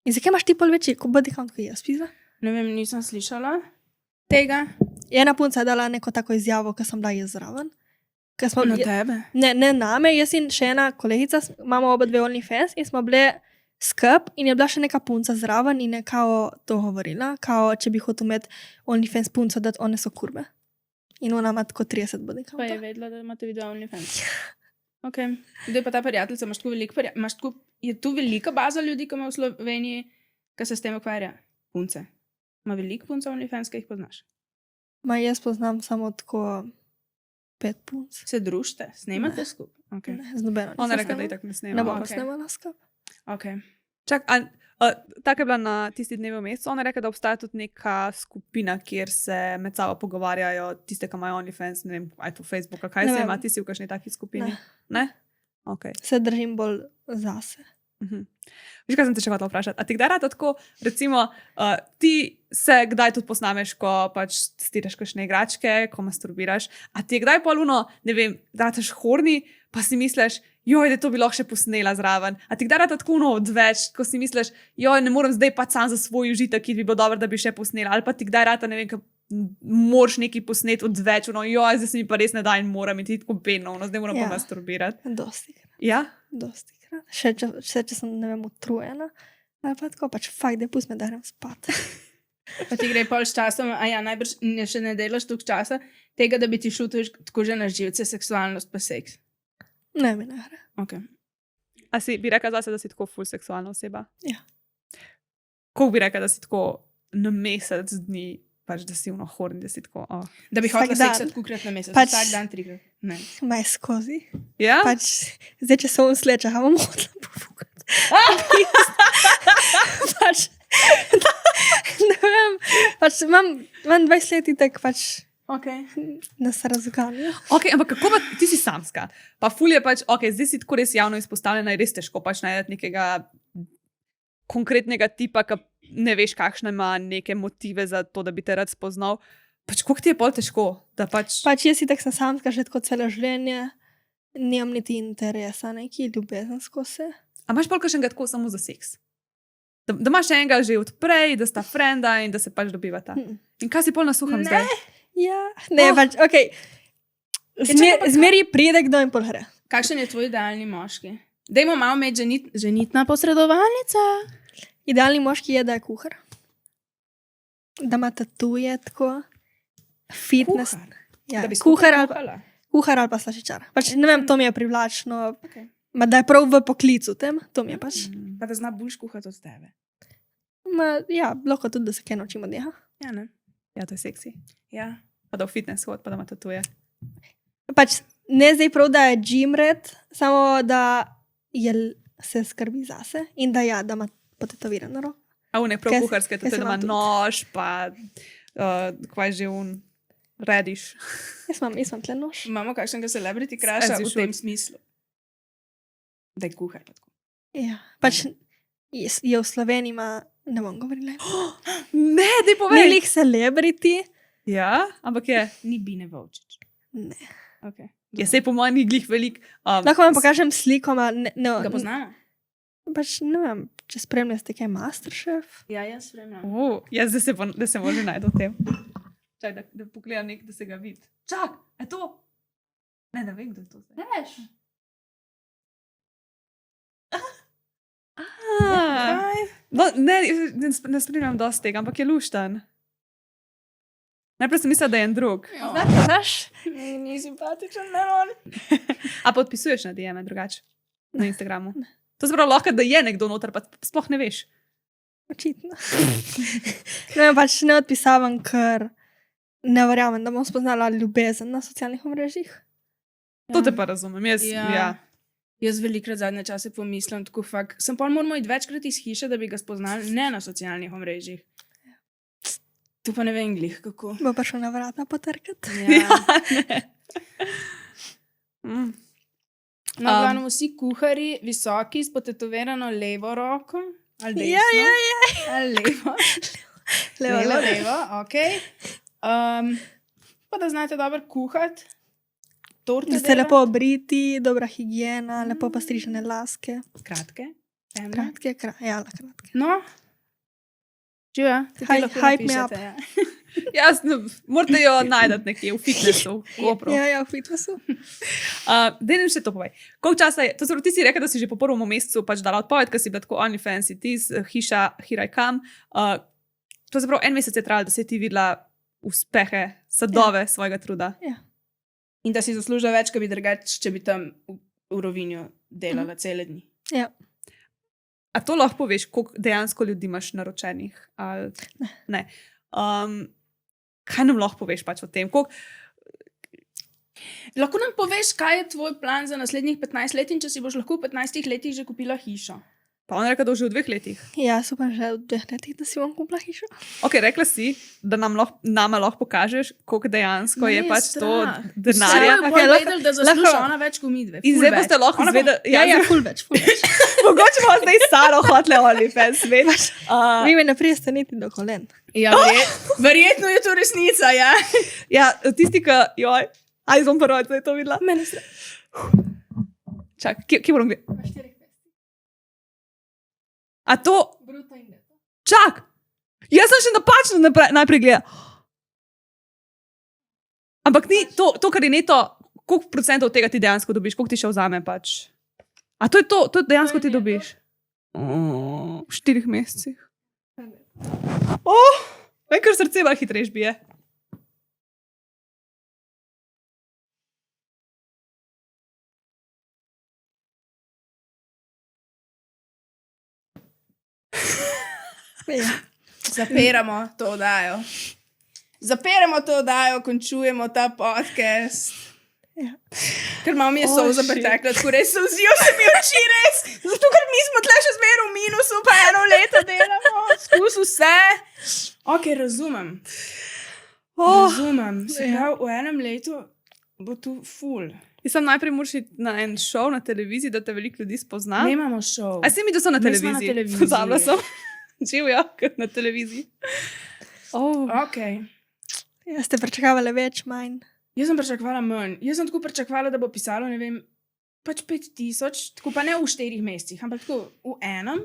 In zakaj imaš ti pol večji body count kot jaz, pizza? Ne vem, nisem slišala tega. Ena punca je dala neko tako izjavo, ko sem bila jaz zraven. Na tebe. Ne name, jaz in še ena kolegica, imamo oba dve OnlyFans in smo bile skup in je bila še neka punca zraven in je kao to govorila, kao če bi hotel imeti OnlyFans punco, da one so kurbe. In ona ima tako 30 body Pa je counta. vedela, da imate video OnlyFans. Ok. Kdo je pa ta prijateljica? Je tu velika baza ljudi, ki ima v Sloveniji, ki se s tem ukvarja? Punce. Ima veliko punca OnlyFans, ki jih poznaš? Ma jaz poznam samo tako 5 punc. Se družite, snemate Ne. skupaj? Okay. Ne, z nobeno. Ona nisem rekla, da snemala. itak ne snema. Ne bom Ok. pa snemala skup. Okay. Čak, tako je bila na tisti dnevi v mesecu. Ona je rekla, da obstaja tudi neka skupina, kjer se med sabo pogovarjajo tiste, ki imajo OnlyFans, ne vem, aj to Facebook, kaj Ne se vem. ima, ti si v kakšni taki skupini? Ne. Ne? Ok. Se držim bolj zase. Veš, kaj sem te še hotela vprašati? A ti kdaj rada tako, recimo, ti se kdaj tudi posnameš, ko pač testiraš kakšne igračke, ko masturbiraš, a ti je kdaj poluno, ne vem, dataš horni, pa si misliš, joj, da to bi lahko še posnela zraven. A ti kdaj rada tako odveč, ko si misliš, joj, ne morem zdaj pa sam za svoj užitek, ki bi bilo dobro, da bi še posnela. Ali pa ti kdaj rada, ne vem, moraš nekaj posnet odveč, joj, zdaj se mi pa res ne da in moram iti tako bedno, zdaj moram Ja. pa masturbirati. Dostikrat. Ja? Dostikrat. Še če sem, ne vem, utrujena. Ali pa tako, pač fakt, da pust me, da grem spat. Pa ti gre pol s časom, a ja, najbrž še ne delaš toliko časa, tega, da bi ti šel tako že na živce, seksualnost pa seks. Ne, mi ne gre. Okay. A si bi rekla zase, da si tako ful seksualna oseba? Ja. Koliko bi rekla, da si tako na mesec dni, pač da si horni, da si tako. Oh. Da bi Vsak hodila dan. seksati kolikrat na mesec, Pač- vsak dan 3 krat. Ne. Maj skozi. Ja? Pač, zdaj, če sem sleča, bom hodila pofukati. pač, ne vem, pač imam 20 let itek, pač Okay. da se razganju. Ok, ampak kako pa ti si samska? Pa ful je pač, ok, zdaj si tako res javno izpostavljena in res težko pač najti nekega konkretnega tipa, ki ne veš, kakšne ima neke motive za to, da bi te rad spoznal. Pač koliko ti je pol težko, da pač... Pač jaz itek sem samska že tako celo življenje, nimam niti interesa, neki ljubezensko se. A imaš pol kakšnega tako samo za seks? Da imaš enega že odprej, da sta frenda in da se pač dobivata. In kaj si pol nasuham Ne. zdaj? Ja, ne, pač, ok. čakaj, pa kaj? Zmeri pride kdo in pol gre. Kakšen je tvoj idealni moški? Dajmo malo imeti ženitna posredovalnica. Idealni moški je, da je kuhar. Da ima tatuje tako. Fitness. Kuhar. Ja, Da bi kuhar, skuhala. kuhar ali pa slaščičar. Pač, ne vem, to mi je privlačno. Okay. Ma da je prav v poklicu tem, to mi je pač. Pa da zna boljš kuhati od tebe. Ma, ja, lahko tudi, da se kaj naučim od njega. Ja, ne? Ja, to je seksi. Ja. Pa da v fitness hod, pa da ima tatuje. Pač ne zdaj prav, da je gym red, samo da se skrbi zase in da ja, da ima potetovirano roko. A une prav Kaj- kuharske, kaj tudi se da ima vam tudi? nož, pa kvaj že un rediš. Jaz imam tle nož. Imamo kakšnega celebrity crasha As you v tem should. smislu. Da je kuhar. pa tako. Ja, pač je v Sloveniji ima, ne bom govorila. Ne, daj Ni povej. lih celebrity. Ja, ampak je. Ni Bine Vovčič. Ne. Okay. Je se po mojem ni glih velik. Lahko vam pokažem sliko, ma ne, Ga poznamo? pač ne vem, če spremljate kaj Masterchef. Ja, jaz spremljam. Jaz da se može najti v tem. Čaj, da pogledam nek, da se ga vidi. Čak, je to? Ne vem, kdo je to zdaj. Veš? No, ne spremljam dosti tega, ampak je luštan. Najprej sem mislila, da je en drug. Znaš? Ni simpatičen, ne on. A podpisuješ na DM drugače na Instagramu? To se pravi lahko, da je nekdo noter, pa sploh ne veš. Očitno. Ne, pač ne odpisavam, ker ne verjamem, da bom spoznala ljubezen na socialnih omrežjih. To te pa razumem. Jaz velikrat zadnje čase pomislim, tako fakt. Sem pa moramo iti večkrat iz hiše, da bi ga spoznali, ne na socialnih omrežjih. Tu pa ne vem glih, kako. Bo pa šel na vrata potrkati. Ja. Mm. No, glavno vsi kuharji, visoki, s potetovirano levo roko. Ali desno. Ali levo. Levo, ok. Pa da znate dobro kuhati. Torte Da ste lepo obriti, dobra higiena, lepo pa strižene laske. Kratke. Kratke. No. Živa, Hype me up. Ja. Jasno, morate jo najdati nekje v fitnessu, v Kopru. Ja, v fitnessu. Dej nam še to povej. Koliko časa je, to se pravi, ti si rekel, da si že po prvem mesecu pač dala odpoved, ker si bila tako OnlyFans, ti hiša, here I come. To se pravi, en mesec je trajalo, da si ti videla uspehe, sadove svojega truda. Ja. In da si zaslužila več, če bi drugače, če bi tam v Rovinju delala cele dni. Ja. A to lahko poveš, koliko dejansko ljudi imaš naročenih? Ali... Ne. Kaj nam lahko poveš pač o tem? Lahko nam poveš, kaj je tvoj plan za naslednjih 15 let in če si boš lahko v 15 letih že kupila hišo? Pa on rekel, da že v 2 letih. Ja, super, že v 2 letih, da si bom kupila hišo. Ok, rekla si, da nama lahko pokažeš, koliko dejansko je pač to Vse denarja. je bolj vedel, da zasluša ona več kot midve. In zdaj boste lahko izvedeli, Ful več. mogoče bomo zdaj Saro hotele OnlyFans, veš. Vi me ne prijeste niti do kolen. Ja, verjetno je to resnica, ja. Ja, tisti, ki, joj, aj bom prvo, da je to videla. Mene se. Čak, kje moram gledati? A to, čak, jaz sem še napačno najprej gledala. Ampak ni to, kar je neto, koliko procentov tega ti dejansko dobiš, koliko ti še vzame pač. A to je to dejansko ti dobiš? V 4 mesecih. Vem, ker srce malo hitrejš bije. Ja. Zapiramo to oddajo. Zapiramo to oddajo, končujemo ta podcast. Ja. Ker malo mi je Oh, solza shit. pretekla, tako res solzijo se mi oči res. Zato, ker mi smo tle še zmeraj v minusu, pa 1 leto delamo, skus vse. Ok, razumem. Razumem. Se pravi, v 1 letu bo tu ful. Jaz sem najprej moraš iti na en šov na televiziji, da te veliko ljudi spozna. Ne imamo šov. A si mi, da so na Mi smo na televiziji? televiziji. Pozabila sem. Živijo kot na televiziji. Ok. Ja, ste pričakavali več, manj. Jaz sem pričakovala manj. Jaz sem tako pričakovala, da bo pisalo, ne vem, pač 5000, tako pa ne v 4 mesecih, ampak tako v 1.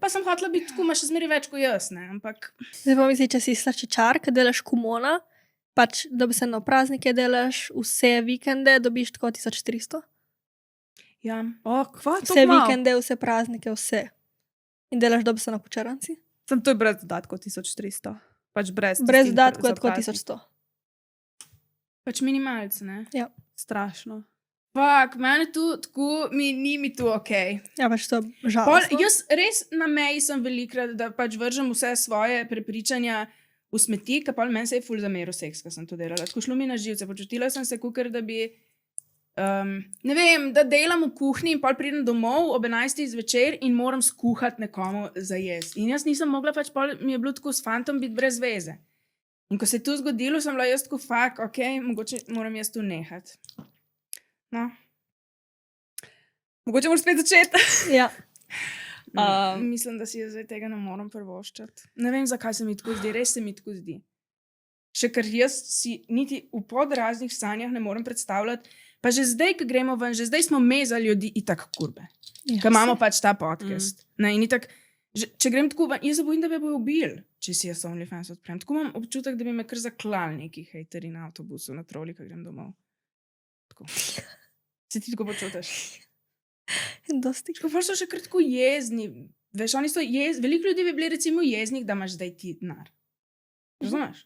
Pa sem hotela biti tako, ima še zmeraj več kot jaz, ne, ampak... Zdaj pa misli, če si slačičar, ki delaš kumona, pač da bi se na praznike delaš, vse vikende dobiš tako 1400. Ja. Kva, to Vse malo. vikende, vse praznike, vse. In delaš dobi se na kučaranci. Sem to je brez dodatkov 1300. Pač brez Dodatkov je za tako praznik. 1100. Pač minimalc, ne. Strašno. Fak, mene tu, tako, ni mi tu ok. Ja, pač to Pol, žalostno. jaz res na meji sem velikrat, da pač vržem vse svoje prepričanja v smeti, ker pa meni se je ful zameril seks, ko sem to delala. Tako šlo mi na živce, počutila sem se kukar, da bi, ne vem, da delam v kuhinji in pol pridem domov ob 11. zvečer in moram skuhati nekomu za jesti. In jaz nisem mogla, pač pol mi je bilo tako s fantom biti brez veze. In ko se je to zgodilo, sem bila jaz tako fak, ok, mogoče moram jaz tu nehati. No. Mogoče moraš spet začeti. Ja. Mislim, da si jaz zdaj tega ne morem prvoščati. Ne vem, zakaj se mi tako zdi, res se mi tako zdi. Še ker jaz si niti v podraznih sanjah ne morem predstavljati, pa že zdaj, ko gremo ven, že zdaj smo me za ljudi itak kurbe. Ja, Ker imamo pač ta podcast. Ne, in itak, če grem tako ven, jaz se bojim, da me bojo ubili, če si jaz OnlyFans odprem. Tako imam občutek, da bi me kar zaklali neki hejteri na avtobusu, na troli, ko grem domov. Tako. Se ti tako počutiš? Dosti. Pa so še kar tako jezni. Veš, oni so jezni. Veliko ljudi bi bili recimo jeznih, da imaš zdaj ti denar. Razumeš?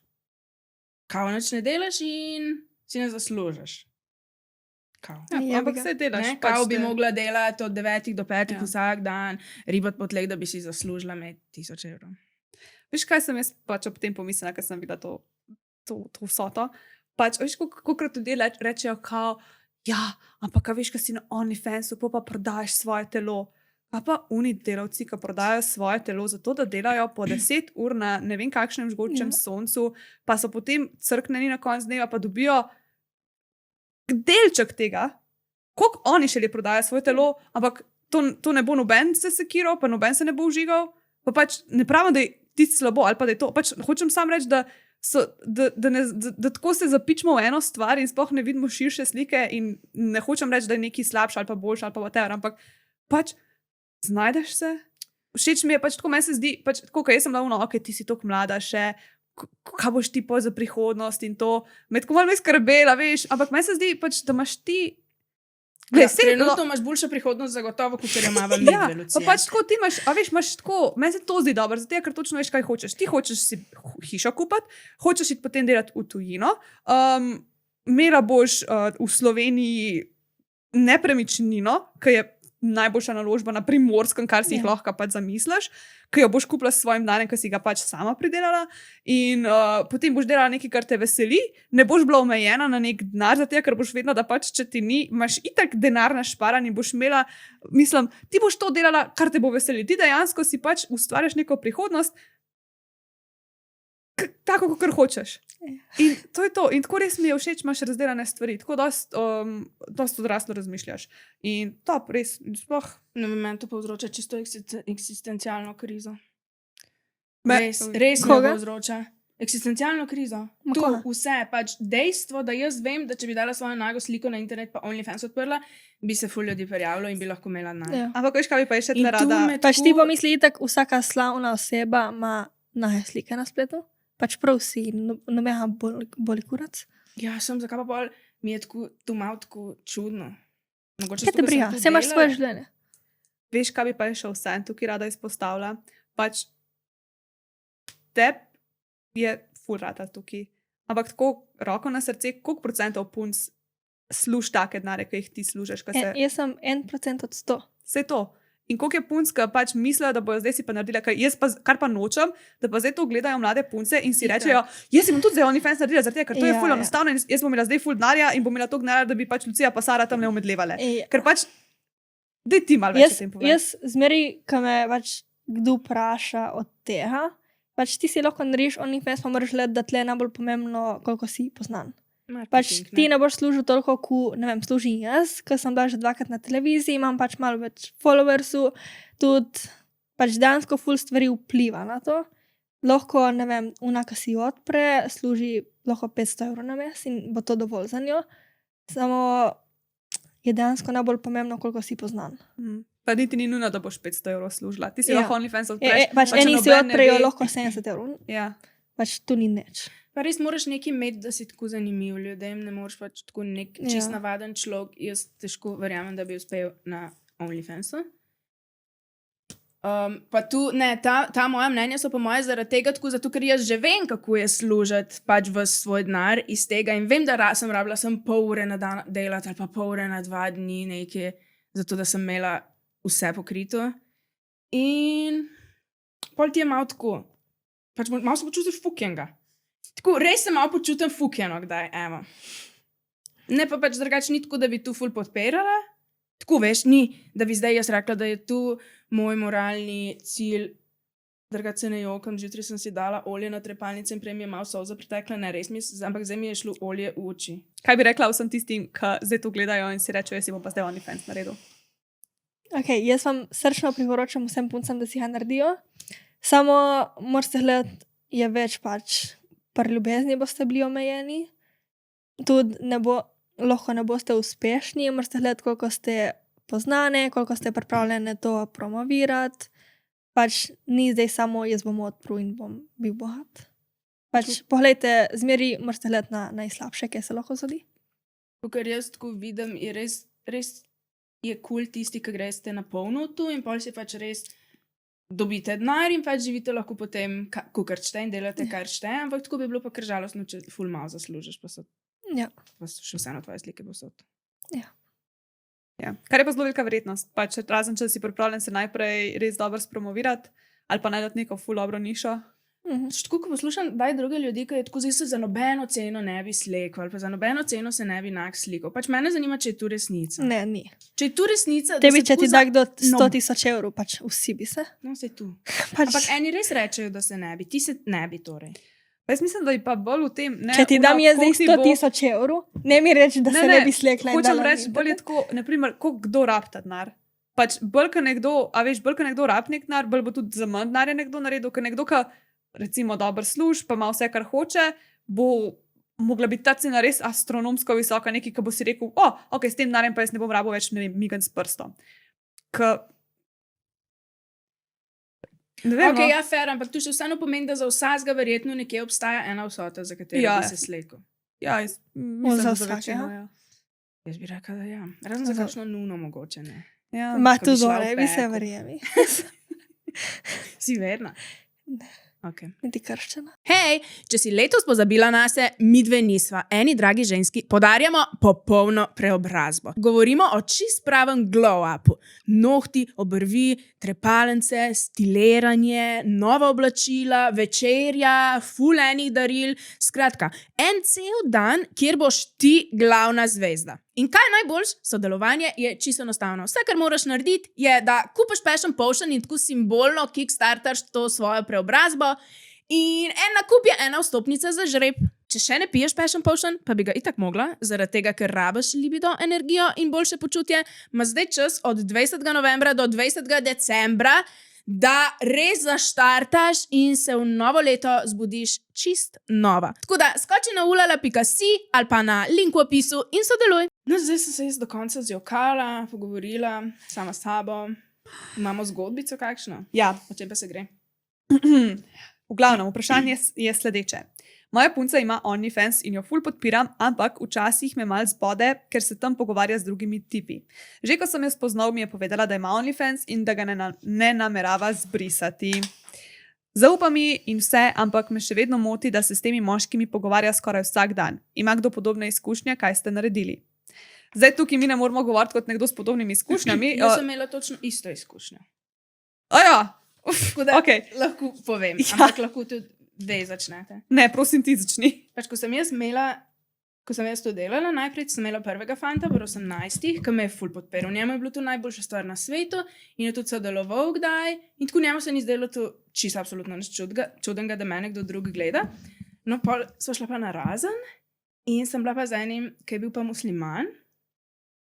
kao nič ne delaš in si ne zaslužiš. Kao. Ja, Ja, ampak bi ga. se delaš. Ne, kao bi te- mogla delati od 9 do 5 Ja. vsak dan, ribati po tleh, da bi si zaslužila med 1000 evrov. Veš, kaj sem jaz pač ob tem pomislila, ker sem videla to vsoto. Pač, veš, kolikrat ljudje rečejo, kao, ja, ampak a veš, kaj si na OnlyFansu, pa prodajaš svoje telo. Pa uni delavci, ki prodajajo svoje telo zato, da delajo po 10 ur na ne vem kakšnem žgočem soncu, pa so potem crkneni na koncu dneva, pa dobijo delček tega, koliko oni šele prodajajo svoje telo, ampak to ne bo noben se sekiral, pa noben se ne bo užigal. Pa pač ne pravim, da je tisto slabo ali pa da je to. Pač hočem samo reči, da tako se zapičimo v eno stvar in sploh ne vidimo širše slike in ne hočem reči, da je nekaj slabše ali pa boljše ali pa whatever, ampak pač znajdeš se. Všeč mi je pač tako, meni se zdi, pač tako, ker jaz sem davno, ok, ti si tako mlada še, kaj boš ti pa za prihodnost in to, me tako malo skrbela, veš, ampak meni se zdi pač, da imaš ti. Ja, trenutno imaš boljšo prihodnost zagotovo, kot če jo imamo mi. Ja, pa pač tako ti imaš, a veš, imaš tako, meni se to zdi dobro, zato ker točno veš, kaj hočeš. Ti hočeš si hišo kupiti, hočeš iti potem delati v tujino, imela boš v Sloveniji nepremičnino, ki je najboljša naložba na Primorskem, kar si jih lahko pač zamisliš, ki jo boš kupila s svojim denarjem, ki si ga pač sama pridelala in potem boš delala nekaj, kar te veseli, ne boš bila omejena na nek denar, zato ker boš vedela, da pač, če ti ni, imaš itak denar našparan in boš imela, mislim, ti boš to delala, kar te bo veseli. Ti dejansko si pač ustvarjaš neko prihodnost, tako, kot hočeš. In to je to. In tako res mi je všeč, imaš razdeljene stvari, tako dosti odraslo razmišljaš. In to res, sploh. Na momentu povzroča čisto eksistencialno krizo. Me- Res me Koga? povzroča eksistencialno krizo. Ma Tu koga? vse, pač dejstvo, da jaz vem, da če bi dala svojo nago sliko na internet pa OnlyFans odprla, bi se ful ljudi prijavilo in bi lahko imela denar. Ja. Ampak veš, kaj bi pa še In tle tu rada. me Pač ti tako- pomisli, itak vsaka slavna oseba ima naje slike na spletu. Pač prav vsi, nobenega boli kurac. Ja, sem zakaj pa bolj, mi je tako, tu malo tako čudno. Mogoče Kaj zato, te ker sem briga? tu Vse imaš delala. svoje življenje. Veš, kaj bi pa še vse tukaj rada izpostavila. Pač teb je ful rata tukaj. Ampak tako roko na srce, koliko procentov punc služ take denare, ki jih ti služiš? Jaz sem 1% od 100. Vse to. In koliko je punc, ki pač mislijo, da bojo zdaj si pa naredila, kar pa nočem, da pa zdaj to gledajo mlade punce in si rečejo, jaz si bom tudi zdaj OnlyFans naredila, zaradi tega, ker to je Ja, ful ja. enostavno in jaz bom imela zdaj ful denarja in bom imela toliko denarja, da bi pač Lucija pa Sara tam ne omedlevale. Ker pač, daj ti malo več o tem povedati. Jaz zmeri, ko me pač kdo vpraša od tega, pač ti si lahko narediš OnlyFans, pa moraš gledati, da tle je najbolj pomembno, koliko si poznan. Pač Marketing, ti ne boš služil toliko, kot ne vem, služim jaz, ker sem bila že 2krat na televiziji, imam pač malo več followersov, tudi pač dejansko ful stvari vpliva na to. Lahko, ne vem, ki si jo odpre, služi lahko 500 evrov na mesec in bo to dovolj za njo. Samo je dejansko najbolj pomembno, koliko si poznan. Pa niti ni nujno, da boš 500 evrov služila. Ti si Ja. lahko OnlyFans odpreš. Pač pa če eni si noben ne odprejo ve- lahko 70 evrov, Ja. pač tu ni nič. Pa res moraš nekaj imeti, da si tako zanimiv ljudem, ne moreš pač tako nek čist Ja. navaden človek. Jaz težko verjamem, da bi uspel na OnlyFansu. Pa tu, ne, ta moja mnenja so po moje zaradi tega tako, zato ker jaz že vem, kako je služiti pač v svoj denar iz tega in vem, da sem rabila sem pol ure na dan delati ali pa pol ure na 2 dni nekaj, zato da sem imela vse pokrito. In pol ti je malo tako, pač malo se počutiš fukjenga. Tako, res se malo počutim fukjeno, kdaj, evo. Ne pa pač drugače ni tako, da bi tu ful podpirala. Tako, veš, ni, da bi zdaj jaz rekla, da je tu moj moralni cilj. Drugače se ne jokam, zjutraj sem si dala olje na trepalnice in prej mi je malo solza pritekla, ne res mi, ampak zdaj mi je šlo olje v oči. Kaj bi rekla vsem tistim, ki zdaj to gledajo in si rečejo, jaz si bom pa zdaj OnlyFans naredil? Okay, jaz vam srčno priporočam vsem puncem, da si ga naredijo. Samo morate gledati, je več pač pri ljubezni boste bili omejeni. Tudi lahko ne boste uspešni, morate gledati, koliko ste poznane, koliko ste pripravljene to promovirati. Pač ni zdaj samo jaz bom odprl in bom bil bogat. Pač poglejte, zmeri morate gledati na najslabše, kaj se lahko zgodi. Ker jaz tako vidim, je res je kul tisti, ki greste na polno tu in pol si pač res dobite denar in pač živite lahko potem, kakor čte in delate, kar čte, ampak tako bi bilo pa kar žalostno, če ful malo zaslužiš, pa so še vseeno tvoje slike posod. Ja. Kar je pa zelo velika verjetnost. Pač, razen, če si pripravljen se najprej res dobro spromovirati ali pa najdati neko ful dobro nišo. Tako, ko poslušam, daj druge ljudi, ki je tako zdaj se za nobeno ceno ne bi slekel ali pa za nobeno ceno se ne bi nak slikal. Pač mene zanima, če je tu resnica. Ne, ni. Če je tu resnica, Tebi, če ti da kdo No. 100.000 evrov, pač vsi bi se. No, se tu. Pač, Ampak eni res rečejo, da se ne bi, ti se ne bi torej. Pa jaz mislim, da je pa bolj v tem. Ne, če ti dam jaz zdaj koliko ti bo- 100.000 evrov, ne mi reči, da se ne bi slekla. in Hočem dala reči, na bolj je internet. tako, naprimer, koliko kdo rab ta denar. Pač bolj, ko nekdo, a veš, bolj, ko nekdo rab nek denar, bolj bo tudi za manj denarja nekdo naredil, ker nekdo, ki recimo dobro služi, pa ima vse, kar hoče, bo mogla biti ta cena res astronomsko visoka, nekaj, ki bo si rekel, ok, s tem denarjem pa jaz ne bom rabo več, ne vem, migan s prstom. Ne vem, Okay, no. ja, fair, ampak tu še vseeno pomeni, da za vsakega verjetno nekje obstaja ena vsota, za katero Ja. bi se slekel. Ja, jaz mislim, za da za vsakega? večino, ja. Jaz bi rekla, da ja. Razen za Za- kakšno nuno mogoče ne. Ja. Ma ko bi tudi šla v zore, bi se peko. verjemi. Si verna? Okay. Niti krščena. Hej, če si letos pozabila na se, mi dve nisva, eni dragi ženski, podarjamo popolno preobrazbo. Govorimo o čist pravem glow-upu. Nohti, obrvi, trepalence, stiliranje, nova oblačila, večerja, ful enih daril. Skratka, en cel dan, kjer boš ti glavna zvezda. In kaj najboljš? Sodelovanje je čisto enostavno. Vse, kar moraš narediti, je, da kupiš passion potion in tako simbolno kickstartaš to svojo preobrazbo. In en nakup je ena vstopnica za žreb. Če še ne piješ passion potion, pa bi ga itak mogla, zaradi tega, ker rabiš libido, energijo in boljše počutje, ima zdaj čas od 20. novembra do 20. decembra, da res zaštartaš in se v novo leto zbudiš čist nova. Tako da skoči na ulala.si ali pa na link v opisu in sodeluj. No, zdaj sem se jaz do konca zjokala, pogovorila sama s sabo. Imamo zgodbico kakšno? Ja. O čem pa se gre? V glavnem, vprašanje je sledeče. Moja punca ima OnlyFans in jo ful podpiram, ampak včasih me mal zbode, ker se tam pogovarja z drugimi tipi. Že ko sem jo spoznal, mi je povedala, da ima OnlyFans in da ga ne namerava zbrisati. Zaupa mi in vse, ampak me še vedno moti, da se s temi moškimi pogovarja skoraj vsak dan. Ima kdo podobne izkušnje, kaj ste naredili? Zdaj tukaj mi ne moramo govoriti kot nekdo s podobnimi izkušnjami. Jaz sem imela točno isto izkušnjo. Aja, Tako da okej. lahko povem, Ja. ampak lahko tudi dej začnete. Ne, prosim ti začni. Pač, ko sem jaz to delala, najprej sem imela prvega fanta, v 18, ki me je ful podprl. Njemu je bilo to najboljša stvar na svetu in je tudi sodeloval kdaj. In tako njemu se ni zdelo to čisto absolutno nič čudenega, da me nekdo drug gleda. No, pol sva šla pa na razen in sem bila pa z enim, ki je bil pa musliman.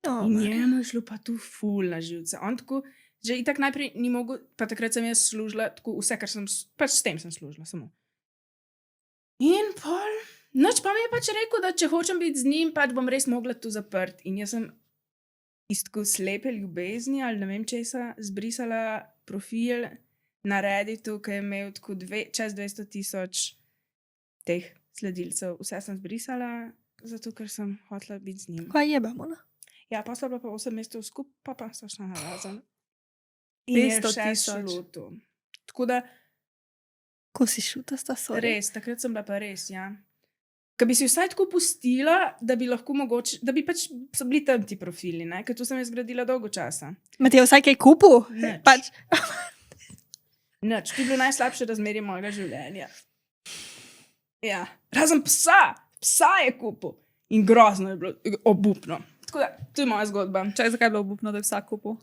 Oh, In njemu je šlo pa tu ful na živce. On tako, že itak najprej ni mogel, pa takrat sem jaz služila, tako vse, kar sem, pač s tem sem služila samo. In pol, noč pa mi je pač rekel, da če hočem biti z njim, pač bom res mogla tu zaprt. In jaz sem iz tako slepe ljubezni ali ne vem česa zbrisala profil na Redditu, ki je imel tako čez 200.000 teh sledilcev. Vse sem zbrisala, zato ker sem hotela biti z njim. Kaj jebemo, ne? Ja, pa sva bila pa 8 mesecev skupaj, pa sva šla na razen. In je 500.000. še šlo to. Tako da, Ko si šuta, sta sorry. res, takrat sem bila pa res, ja. Ker bi si vsaj tako pustila, da bi lahko mogoče, da bi pač so bili tam ti profili, ne? Ker to sem jaz gradila dolgo časa. Ma ti je vsaj kaj kupil? Nič. Pač, Nič, to je bilo najslabše razmerje mojega življenja. Ja, razen psa, psa je kupil. In grozno je bilo, obupno. Tako da, to je moja zgodba. Čaj, zakaj je bilo obupno, da je vsak kupil?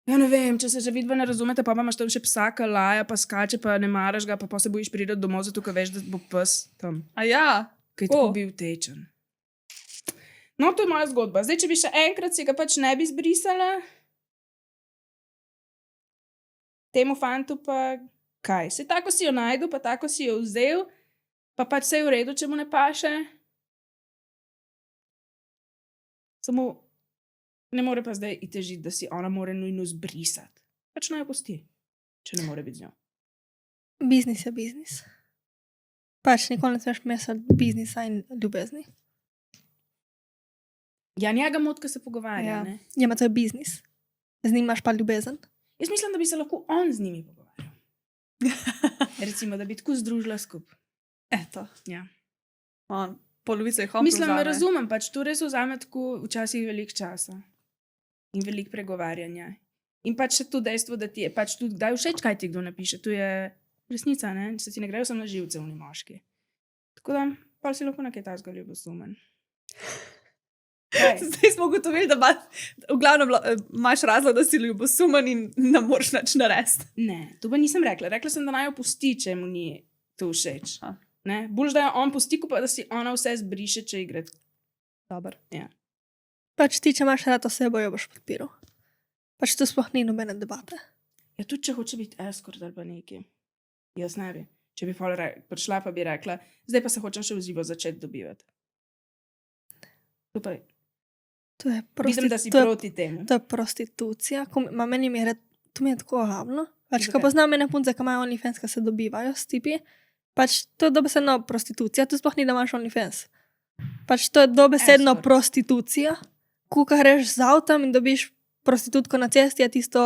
Ja, ne vem, če se že vidva ne razumete, pa imaš tam še psa, ki laja, pa skače, pa ne maraš ga, pa se bojiš priti domov, zato ker veš, da bo pes tam, A ja, ki je tako bil tečen. No, to je moja zgodba. Zdaj, če bi še enkrat si ga pač ne bi zbrisala, temu fantu pa kaj? Se tako si jo najdu, pa tako si jo vzel, pa pač vse je v redu, če mu ne paše. Samo ne more pa zdaj iti težiti, da si ona more nujno zbrisati. Pač naj jo pusti, če ne more biti z njo. biznis je biznis. Pač nikoli ne smeš mešati biznisa in ljubezni. Ja, njega mot, ko se pogovarja, Ja. ne? Ja, ma to je biznis. Z njim imaš pa ljubezen. Jaz mislim, da bi se lahko on z njimi pogovarjal. Recimo, da bi tako združila skupaj. Eto. Ja. Polovico jih on Mislim, povzame. razumem, pač to res vzame tako včasih veliko časa in veliko pregovarjanja. In pač še to dejstvo, da ti je pač tudi kdaj všeč, kaj ti kdo napiše. To je resnica, ne? Se ti ne grejo samo na živce, oni moški. Tako da, pa si lahko nekaj tazga ljubosumen. Zdaj smo ugotovili, da v glavnem imaš razlog, da si ljubosumen in ne moreš nič narediti. Ne, to pa nisem rekla. Rekla sem, da naj jo pusti, če mu ni to všeč. A. Ne? Bolj, da jo on pusti, kot pa da si ona vse zbriše, če igre. Dobar. Pač ti, če imaš rad osebo, jo boš podpiral. Pač to sploh ni nobene debate. Ja, tudi če hoče biti escort ali pa neki. Jaz ne bi. Če bi prišla, pa bi rekla, zdaj pa se hočem še v živo začeti dobivati. To pa je. Vidim, da si proti temu. To je prostitucija. Meni mi je, to mi je tako ohavno. Pač, Zakaj? ko poznam mene punce, ki imajo OnlyFans, ki se dobivajo s tipi, pač to je dobesedno prostitucija. To sploh ni, da imaš OnlyFans. Pač to je dobesedno Escort. prostitucija. Ko greš z avtom in dobiš prostitutko na cesti, je tisto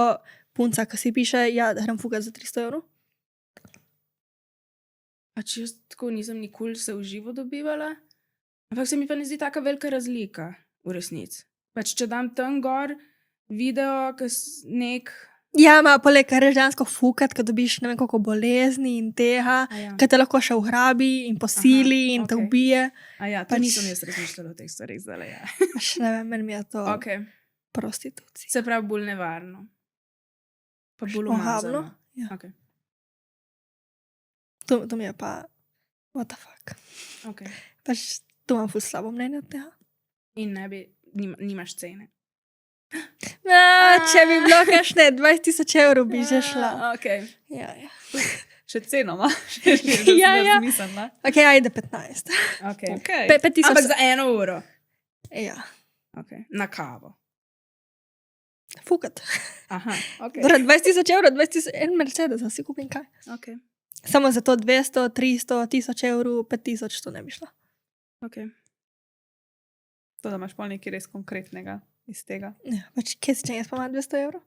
punca, ki si piše, ja, da grem fugat za 300 €. Pač jaz tako nisem nikoli se v živo dobivala, ampak se mi pa ne zdi taka velika razlika v resnici. Pač če dam tam gor video, nek... Ja, ima poleg, kar greš dejansko fukat, ko dobiš ne vem koliko bolezni in tega, Ja. ki te lahko še ugrabi in posili in te okej. ubije. A ja, to Pač- nisem jaz razmišljala o teh stvarih zdaj, ja. Pač ne vem, meni je to Okay. prostitucija. Se pravi bolj nevarno. Pa bolj Ohavno, umazano. ja. Okay. To mi je pa, what the fuck. Okay. Pač tu imam ful slabo mnenje od tega. In ne bi, nimaš cene. Če bi bilo kakšne 20 000 € bi že šla. Okay. Ja, ja. Še ceno ima. Ja, ja. Zmislila. Ok, ajde 15. Okay. Okay. 5000. Ampak za 1 euro. Ja, Okay. Na kavo. fukat. Aha, okay. Dobro, 20 000 €, 20 000, en Mercedes, si kupim kaj. Okay. Samo za to 200, 300, 1000 €, 5000, to ne bi šla. Okay. To, da imaš pol nekaj res konkretnega iz tega. Ja, pač kje si če jaz pa imam 200 €?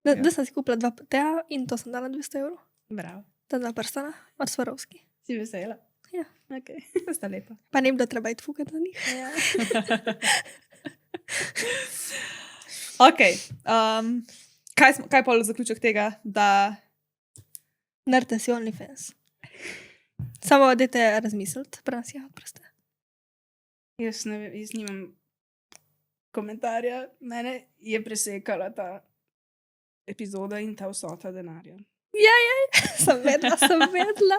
Ja. Da sem si kupila 2 tega in to sem dala 200 €. Bravo. Ta 2 prstana od Swarovski. Si vesela? Ja. Okay. To sta lepa. Pa ne bi bilo treba iti fukat na njih. Ja. Ok. Kaj pa zaključek tega, da Naredite si OnlyFans. Samo dajte razmisliti, prnas je odprste. Jaz ne vem, jaz nimam komentarja. Mene je presekala ta epizoda in ta vsota denarja. Sem vedela.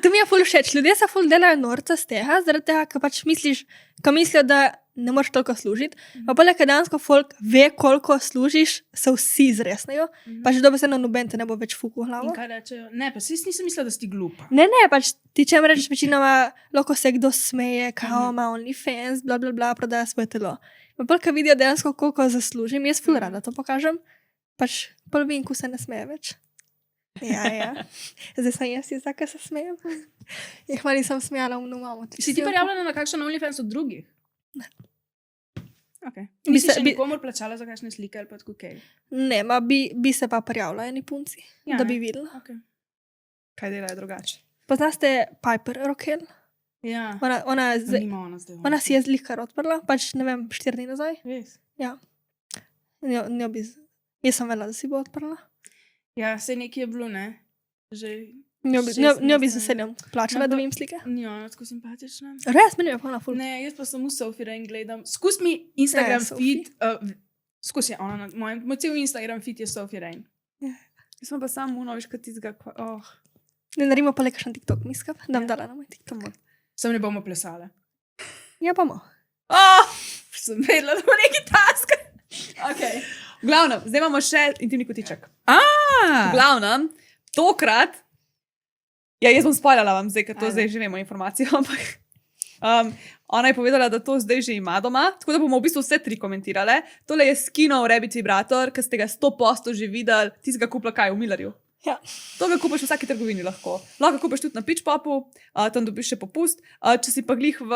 To mi je ful všeč. Ljudje se ful delajo norca z tega, zaradi tega, ker pač misliš, ko mislijo, da ne moreš toliko služiti. Pa poleg, ker dejansko folk ve, koliko služiš, se vsi zresnejo. Pač dobesedno noben te ne bo več fukal v glavo. In kaj rečejo? Ne, pa jaz nisem mislila, da si ti glupa. Ne, pač ti če mi rečeš, večinoma lahko se kdo smeje, kao ima OnlyFans, bla, bla, bla, prodaja svoje telo. Pa bolj, ko vidijo dejansko, koliko zaslužim, jaz ful rada to pokažem, pač polovinku se ne smeje več. Ja. Zdaj sem jaz tista, ki se smejem. Jih malo nisem smejala, mamo. Si ti prijavljena na kakšen OnlyFans od drugih? Ne. Okay. Bi Bi se- se bi- nikomor plačala za kakšne slike ali pa tako kaj? Ne, ma bi se pa prijavila eni punci, Ja, da ne. bi videla. Okay. kaj delajo drugače? Poznaste Piper Rockel? Ja, nima ona zdaj. Ona si je zlikar odprla, pač ne vem, 4 dni nazaj. Res? Njo bi, jaz sem vela, da si bo odprla. Ja, se nekaj je bilo, ne? Že Njo bi 16 z veseljem plačala, No, da pa- bi jim slike. ni ona tako simpatična. Res, meni je polna ful. Ne, jaz pa samo Sophie Rain gledam. Skus mi Instagram Sophie. feed. Skus je ona, moj cel Instagram feed je Sophie Rain. Jaz sem pa samo unoviš, kot tizga. Ne naredimo pa le kakšen TikTok miskap, da bom dala na moj TikTok. Sem ne bomo plesale. Ja, bomo. Sem vedela, da bo neki task. Okay. V glavnem, zdaj imamo še intimni kotiček. Ah, V glavnem, tokrat, ja, jaz bom spoilala vam zdaj, ker to Ajde. zdaj že vemo informacijo, ampak ona je povedala, da to zdaj že ima doma, tako da bomo v bistvu vse 3 komentirale. Tole je skinov Rabbit vibrator, ki ste ga 100% že videli, ti si ga kupila kaj v Millerju. Ja. To ga kupiš v vsaki trgovini lahko. Lahko kupiš tudi na Pitchpopu, tam dobiš še popust. Če si pa glih v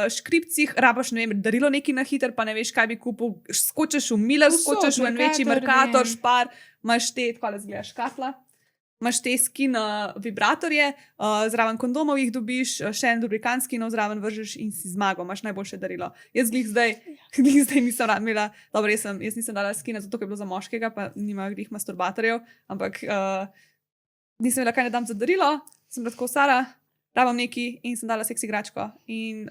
škripcih, rabaš, ne vem, darilo neki na hiter, pa ne veš, kaj bi kupil, skočiš v Miller, Povsod, skočiš v en večji Mercator, Mercator, vem. Špar, imaš te, tako da zgledaš škatla. imaš te skin vibratorje, zraven kondomov jih dobiš, še en lubrikant skinov zraven vržeš in si zmagal, imaš najboljše darilo. Jaz glih zdaj nisem imela, dobro, jaz nisem dala skina, zato ker je bilo za moškega, pa nima glih masturbatorjev, ampak nisem imela, kaj ne dam za darilo, sem bila tako Sara, rabam neki in sem dala seks igračko in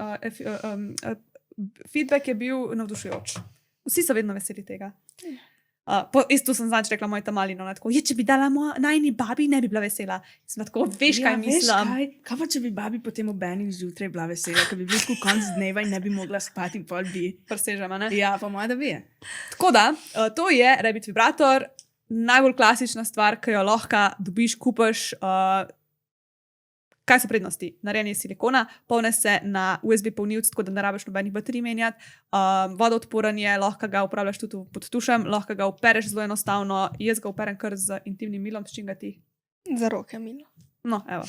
feedback je bil navdušujoč. Vsi so vedno veseli tega. Isto sem znači rekla moj tamalino, tako, če bi dala najni babi, ne bi bila vesela. Sem tako, veš, kaj mislim. Kaj pa, če bi babi potem ob enih zjutraj bila vesela, ker bi bil tako konc dneva in ne bi mogla spati in pol bi. Presežema, ne? Ja, pa moja, da bi. Tako da, to je Rabbit vibrator, najbolj klasična stvar, ki jo lahko dobiš, kupaš. Kaj so prednosti? Narejen je silikona, polne se na USB polnilc, tako da ne rabiš nobenih baterij menjati. Vodoodporen je, lahko ga uporabljaš tudi pod tušem, lahko ga opereš zelo enostavno. Jaz ga operem kar z intimnim milom, s čim ga ti? Za roke milo. No, evo.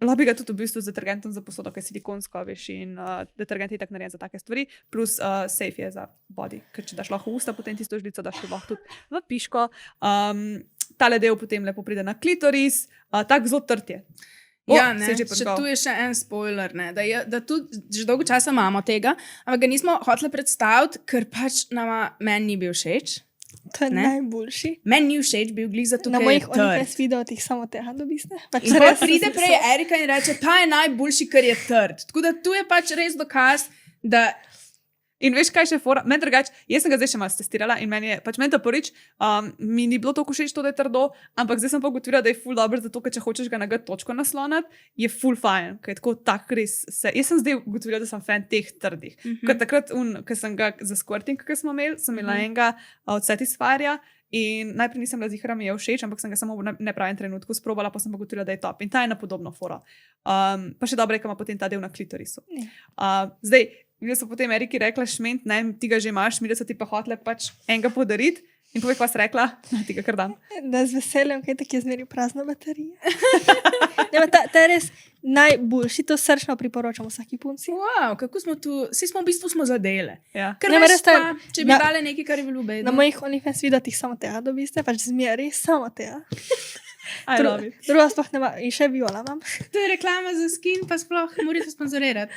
Lahko bi ga tudi v bistvu z detergentom za posodo, ki je silikonsko, veš, in detergent je tak narejen za take stvari, plus safe je za body, ker če daš lahko v usta, potem tisto žlico daš lahko tudi v piško. Tale del potem lepo pride na klitoris, tak zelo trd je. Ja, ne, tu je še en spoiler, ne, da tudi že dolgo časa imamo tega, ampak ga nismo hoteli predstaviti, ker pač meni ni bil všeč. To je najboljši. Meni ni všeč bil glih zato, Na ker je mojih trd. OnlyFans videotih samo tega dobiste. In potem pride prej Erika in reče, ta je najboljši, ker je trd. Tako da tu je pač res dokaz, da In veš, kaj še fora? Meni drugače, jaz sem ga zdaj še malo testirala in meni je, pač meni to prvič, mi ni bilo toliko všeč to, da je trdo, ampak zdaj sem pa ugotovila, da je ful dobro, zato ker če hočeš ga na G točko nasloniti, je ful fajn, ker je tako tak res se. Jaz sem zdaj ugotovila, da sem fan teh trdih. Ker takrat, ker sem ga za squirting, ki smo imeli, sem imela enega od Satisfyerja in najprej nisem bila zihra, mi je všeč, ampak sem ga samo v nepravem trenutku sprobala, pa sem pa ugotovila, da je top. In ta je na podobno foro. Pa še dobro je, ker ima potem ta del na klitorisu. Zdaj, mi so potem Eriki rekla, šment, ne, ti ga že imaš, mi da so ti pa hotele pač enega podariti. In povej, pa si rekla, ti ga kar dam. Da z veseljem, kaj tako je zmeri prazna baterija. Ta je res najboljši, to srčno priporočam vsaki punci. wow, kako smo tu, vsi smo v bistvu smo zadele. Ja. Ker Ne, veš res pa, to- če bi na- dale nekaj, kar je bilo Na bedno. mojih OnlyFans videotih samo tega dobiste, pač zmeri samo tega. I love it. Druga sploh nema, in še viola imam. To je reklama za skin, pa sploh morate sponzorirati.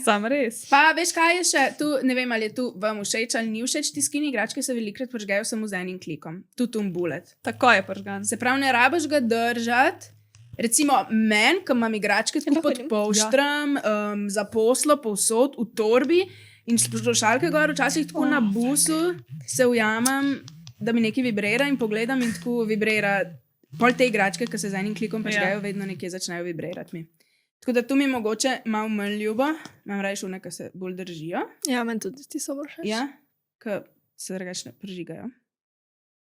Sam res. Pa veš, kaj je še tu, ne vem, ali je tu vam všeč ali ni všeč, ti skin igračke se velikrat požgejo samo z enim klikom. Tudi bullet. Tako je pržgan. Se pravi, ne rabiš ga držati. Recimo, meni, ki imam igračke tako pod vidim. polštram, za poslo, povsod, v torbi in slušalke gor, včasih tako na busu se ujamem, da mi nekaj vibrira in pogledam in tako vibrira. Pol te igračke, ki se z enim klikom požgejo, vedno nekje začnejo vibrirati mi. Tako da tu mi mogoče malo manj ljubo, imam raje šune, ki se bolj držijo. Ja, meni tudi ti so bolj všeč. Ja, ki se drugače ne prežigajo.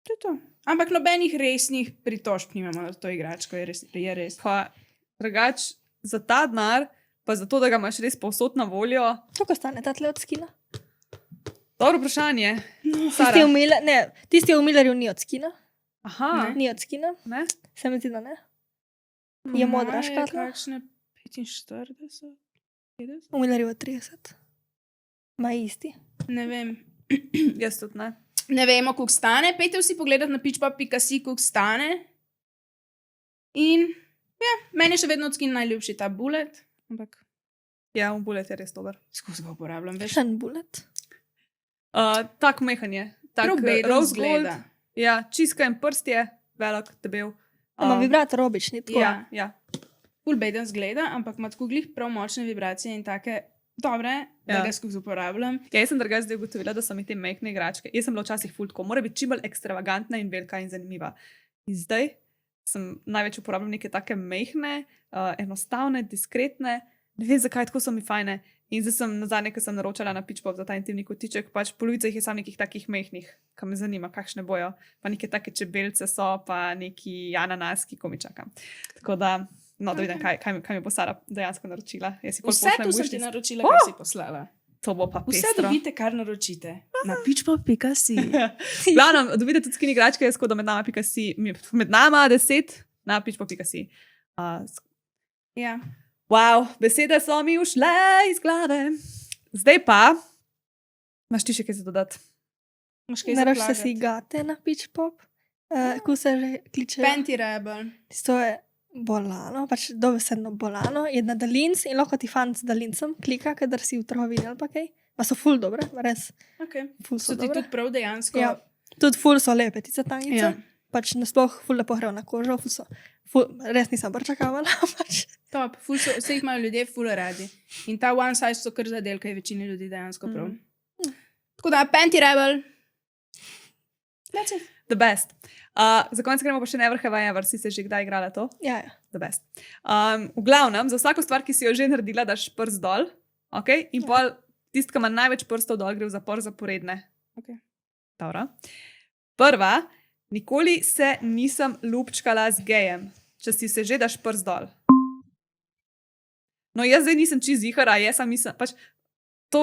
To je to. Ampak nobenih resnih pritožb nimamo na to igračko, je res. Pa drugač, za ta denar, pa zato, da ga imaš res povsod na voljo. Koliko stane ta tle od skina? Dobro vprašanje. Tisti v Miller, ne, tisti v Millerju ni od skina. Aha, Ni od skina. ne? Se mi zdi, da ne. Je modra Moje škatla. kakšne 45, 50? V Millerju je 30. Ma isti. Ne vem. Jaz tudi ne. Ne vemo, koliko stane. Pejte vsi pogledati na pitchpop.si, koliko stane. In ja, meni je še vedno od skin najljubši ta bullet, ampak Ja, bullet je res dober. skozi ga uporabljam, veš. Še en bullet. Tak mehan je. Tak Prav beden rose gold. zgleda. Ja, čiska in prst je, velik, debel. Ima vibrator obični, tako. Ja. Ja. Ful beden zgleda, ampak ima tako glih prav močne vibracije in take dobre, da Ja. ga skozi uporabljam. Ja, jaz sem drugače zdaj ugotovila, da so mi te mehne igračke. Jaz sem bila včasih ful tako, mora biti čim bolj ekstravagantna in velika in zanimiva. In zdaj sem največ uporabljala neke take mehne, enostavne, diskretne. Ne vem, zakaj tako so mi fajne. In zdaj sem nazadnje, ko sem naročala na Pitchpop za ta intimni kotiček, pač polovica jih je samo nekih takih mehnih, ki me zanima, kakšne bojo. Pa neke take čebelce so, pa neki ananaski, ko mi čakam. Tako da, no, da vidim, kaj mi bo Sara dejansko naročila. Jaz si pol Vse pošljem to sem wishlist. ti naročila, kar si poslala. To bo pa Vse pestro. dobite, kar naročite. Na pitchpop.si. Glavno, dobite tudi skin igračke, jaz skoda med nama.si, med nama 10 na pitchpop.si. Ja. Wow, besede so mi ušle iz glave. Zdaj pa, imaš ti še kaj za dodati? Imaš kaj za Naročite plagati? si gate na Pitchpop. Kako se že kliče? Panty rebel. To je bolano, pač dobesedno bolano, je na daljinc in lahko ti fant z daljincem klika, kadar si v trgovini ali pa kaj. Pa so ful dobre, res. Okay. Ful So so ti dobre. tudi prav dejansko. Ja. Tudi ful so lepe, ti tangice. Ja. Pač nasploh ful lepo grejo na kožo, res nisem pričakovala. Pač. Top, vse jih imajo ljudje ful radi. In ta one size so kar zadel, kaj je večini ljudi dejansko prav. Tako da, Panty rebel. That's it. The best. Za konec gremo pa še Never Have I Ever, si se že kdaj igrala to? Ja, ja. The best. V glavnem, za vsako stvar, ki si jo že naredila, daš prst dol, okay? In pol tisti, ki ima največ prstov dol, gre v zapor zaporedne. Okay. Dobro. Prva, nikoli se nisem lupčkala z gejem, če si se že daš prst dol. No, jaz zdaj nisem čist zihar, jaz sem mislim, pač to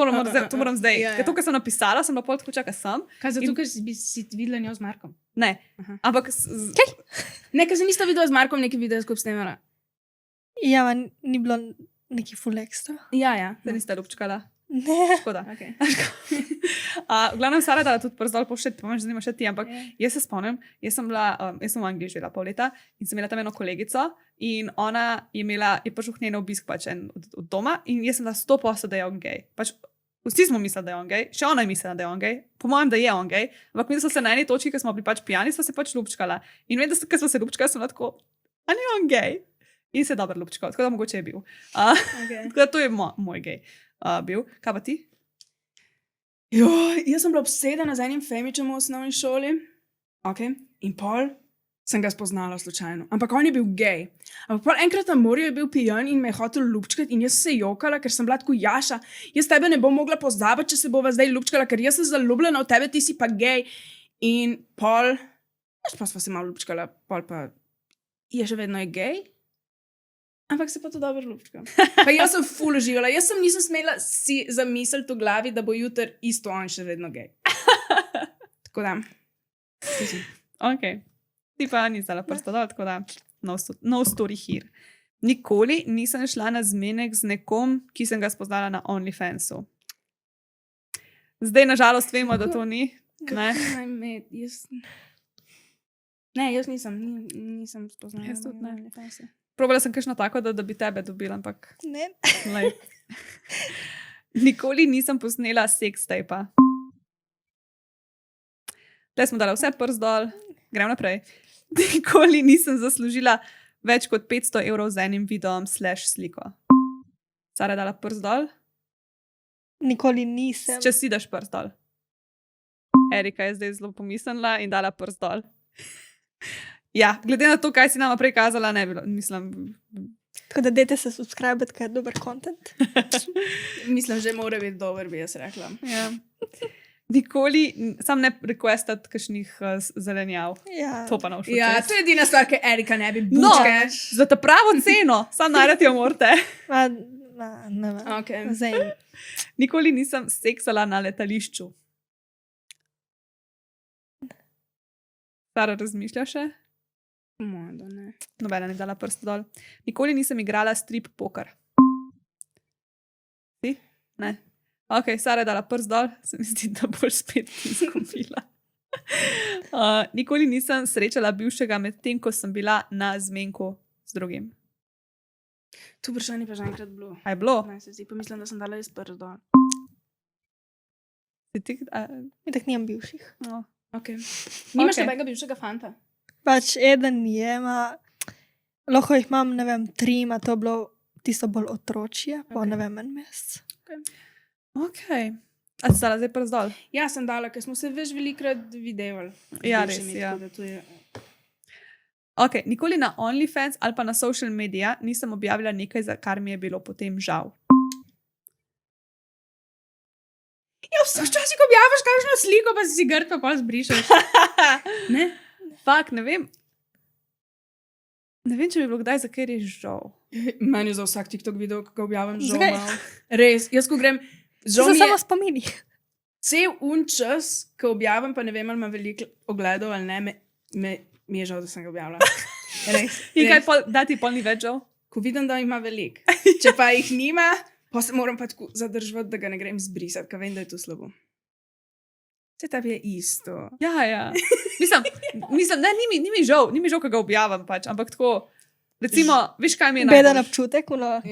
moram zdaj. Ja, ja. Ker to, kar sem napisala, sem pa pol tako čaka sem. Kaj zato, In- ker si videla njo z Markom? Ne, Aha. ampak Ne, ker se nista videla z Markom, neki video skupaj snemala. Ja, ma ni bilo neki ful ekstra. Ja. se niste lupčkala. Ne. Škoda. Okay. V glavnem, Sara dala tudi prst dol, pošet, pa me zanima še ti, ampak Ja. jaz se spomnim, jaz sem v Angliji živela pol leta in sem imela tam eno kolegico in ona je prišel k njej na obisk pač od doma in jaz sem bila 100%, da je on gej. Pač vsi smo mislili, da je on gej, še ona je mislila, da je on gej, po mojem, da je on gej, ampak mi smo se na eni točki, ko smo bili pač pijani, smo se pač lupčkala. In vem, da ko smo se lupčkali, sem bila tako, a ni on gej? In se je dobro lupčkal, tako da mogoče je bil. Okay. Tako da to je moj gej bil. Kaj pa ti? Jo, jaz sem bila obsedena z enim femičem v osnovni šoli. Okay. In pol sem ga spoznala slučajno. Ampak on je bil gej. Ampak pol enkrat na morju je bil pijan in me je hotel lupčkati in jaz se jokala, ker sem bila tako Jaša. Jaz tebe ne bom mogla pozabiti, če se bova zdaj lupčkala, ker jaz sem zaljubljena v tebe, ti si pa gej. In pol, pa sva se malo lupčkala, pol pa je še vedno je gej. Ampak se pa to dobro lupčka. Pa jaz sem ful uživala. Jaz nisem smela si zamisliti v glavi, da bo jutri isto on še vedno gej. Tako da. Ok. Ti pa nisi dala prsta dol, tako da no story here. Nikoli nisem šla na zmenek z nekom, ki sem ga spoznala na OnlyFansu. Zdaj, nažalost, vemo, da to ni. Ne? Ne, jaz nisem spoznala. Jaz tudi ne. OnlyFansa. Probala sem kakšno tako, da bi tebe dobila, ampak Ne. lej. Nikoli nisem posnela seks tape. Tle smo dala vse prst dol, grem naprej. Nikoli nisem zaslužila več kot 500 evrov z enim videom / sliko. Sara je dala prst dol, Nikoli nisem. če si daš prst dol. Erika je zdaj zelo pomislila in dala prst dol. Ja, glede na to, kaj si nama prej kazala, ne bilo, mislim. Tako da dajte se subscribe, ker je dober content. Mislim, že mora biti dober, bi jaz rekla. Ja. Nikoli, sam ne requestat kakšnih zelenjav. Ja. To pa naučil. Ja, to je edina stvar, ki Erika ne bi No, bučke. za ta pravo ceno, sam najdete jo morate. Ne vem. Okay. Zdaj, Nikoli nisem seksala na letališču. Sara razmišlja še? Moja, da ne. Nobena ni dala prst dol. Nikoli nisem igrala strip poker. Ti? Ne. Ok, Sara je dala prst dol, se mi zdi, da boš spet izgubila. Nikoli nisem srečala bivšega med tem, ko sem bila na zmenku z drugim. To vprašanje pa že enkrat bilo. A je bilo? Ne, se zdi, pa mislim, da sem dala res prst dol. itak nimam bivših. No. Okay. Nimaš Ok. nobenega bivšega fanta? Pač eden je, lahko jih imam, ne vem, 3, to je bilo tisto bolj otročje, pa Ok. ne vem, en mesec. Ok. A si dala zdaj prst dol? Ja, sem dala, ker smo se več velikrat videvali. z Ja, bivšimi, res, ja. tako da to je- Ok, nikoli na OnlyFans ali pa na social media nisem objavila nekaj, za kar mi je bilo potem žal. Ja, včasih objaviš kakšno sliko, pa si grd, pa pol zbrišeš. Ne? Fak, ne vem. Ne vem, če mi je bilo kdaj za kaj res žal. Meni je za vsak TikTok video, ko ga objavim, žal Zakaj? malo. Res, jaz ko grem, To žal so mi samo je spomini. cel čas, ko objavim, pa ne vem, ali ima veliko ogledov ali ne, mi je žal, da sem ga objavila. Res, In kaj res. da ti pol ni več žal? Ko vidim, da jih ima veliko. Če pa jih nima, pa se moram pa tako zadržati, da ga ne grem zbrisati, ker vem, da je to slabo. Vse tebi je isto. Ja, ja. Mislim, mislim, ne, ni mi žal, ko ga objavim pač, ampak tako, recimo, veš kaj mi je Beden najbolj? občutek,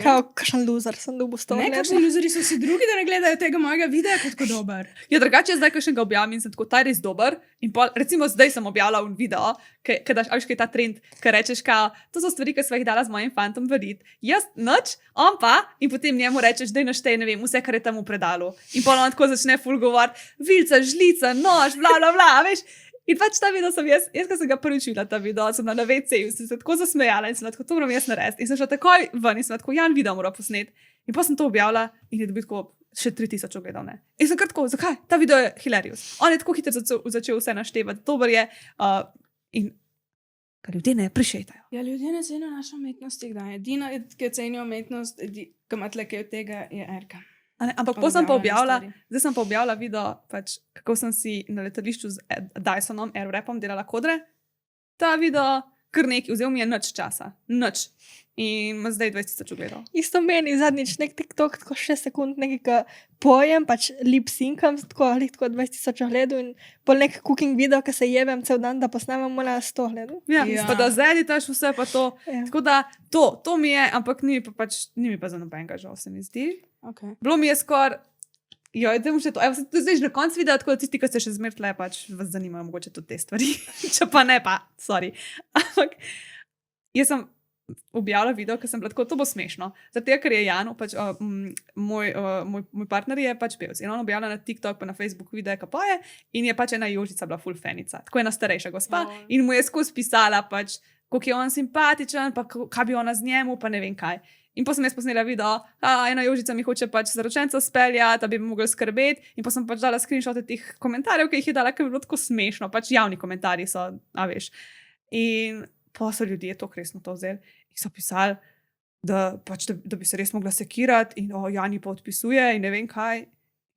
kao kakšen loser sem dobil s to. Ne, kakšni luzeri so vsi drugi, da ne gledajo tega mojega videa kot dober. Ja, drugače zdaj, ko še ga objavim in sem tako, ta je res dober. In pol, recimo zdaj sem objavila un video, kaj je ta trend, ki rečeš, kao, to so stvari, ki sva jih dala z mojim fantom veriti. Jaz nič, on pa, in potem njemu rečeš, da naštej, ne vem, vse, kar je tam v predalu. In pol on tako začne ful govoriti, vilca, žlica, nož, bla, bla, bla, veš. In pač ta video sem jaz, ko sem ga prvič videla, ta video, sem na WC-ju, sem se tako zasmejala in sem tako, to moram jaz narediti. In sem šla takoj ven in sem tako, Jan, video mora posnet. In pa sem to objavila in je dobil tako še 3000 ogledov, ne. In sem kar tako, zakaj? Ta video je hilarious. On je tako hitro začel vse naštevati, dober je in kar ljudje ne prišetajo. Ja, ljudje ne cenijo našo umetnost, kdaj. Edina, ki cenijo umetnost, ki ima tleke od tega, je Erka. Ampak potem sem pa objavila, zdaj sem pa objavila video, pač, kako sem si na letališču z Dysonom, Airwrapom delala kodre. Ta video, kar neki, vzel mi je nič časa. Nič. In ima zdaj 20 000 ogledov. Isto meni zadnjič nek TikTok, tako 6 sekund nekaj pojem, pač lip-synkam, tako 20 000 ogledov in pol nek cooking video, ki se jebem cel dan, da posnamem na 100 ogledov. Ja, Ja. pa da zdaj editaš vse pa to. Ja. Tako da to mi je, ampak ni mi pa za nobenega žal, se mi zdi. Okay. Bilo mi je skoraj, joj, da še to. Evo, to zdaj že na koncu videa, tako da tisti, ki ste še zmertle, pač vas zanimajo mogoče tudi te stvari. Če pa ne, pa, sorry. Ampak jaz sem objavila video, ker sem bila tako, to bo smešno. Zato, ker je Jan, pač, moj partner je pač pevc. In on objavlja na TikTok pa na Facebook videe, ki poje in je pač ena Jožica bila ful fenica. Tako ena starejša gospa in mu je skozi pisala pač, koliko je on simpatičen, pa kaj bi ona z njemu, pa ne vem kaj. In pa sem jaz posnela video, ena Jožica mi hoče pač zaročenca speljati, da bi mi mogli skrbeti. In pa sem pač dala screenshote teh komentarjev, ki jih je dala, ker je bilo tako smešno. Pač javni komentarji so, a veš. In pa so ljudje to resno to vzeli. In so pisali, da bi se res mogla sekirati in Jani pa odpisuje in ne vem kaj.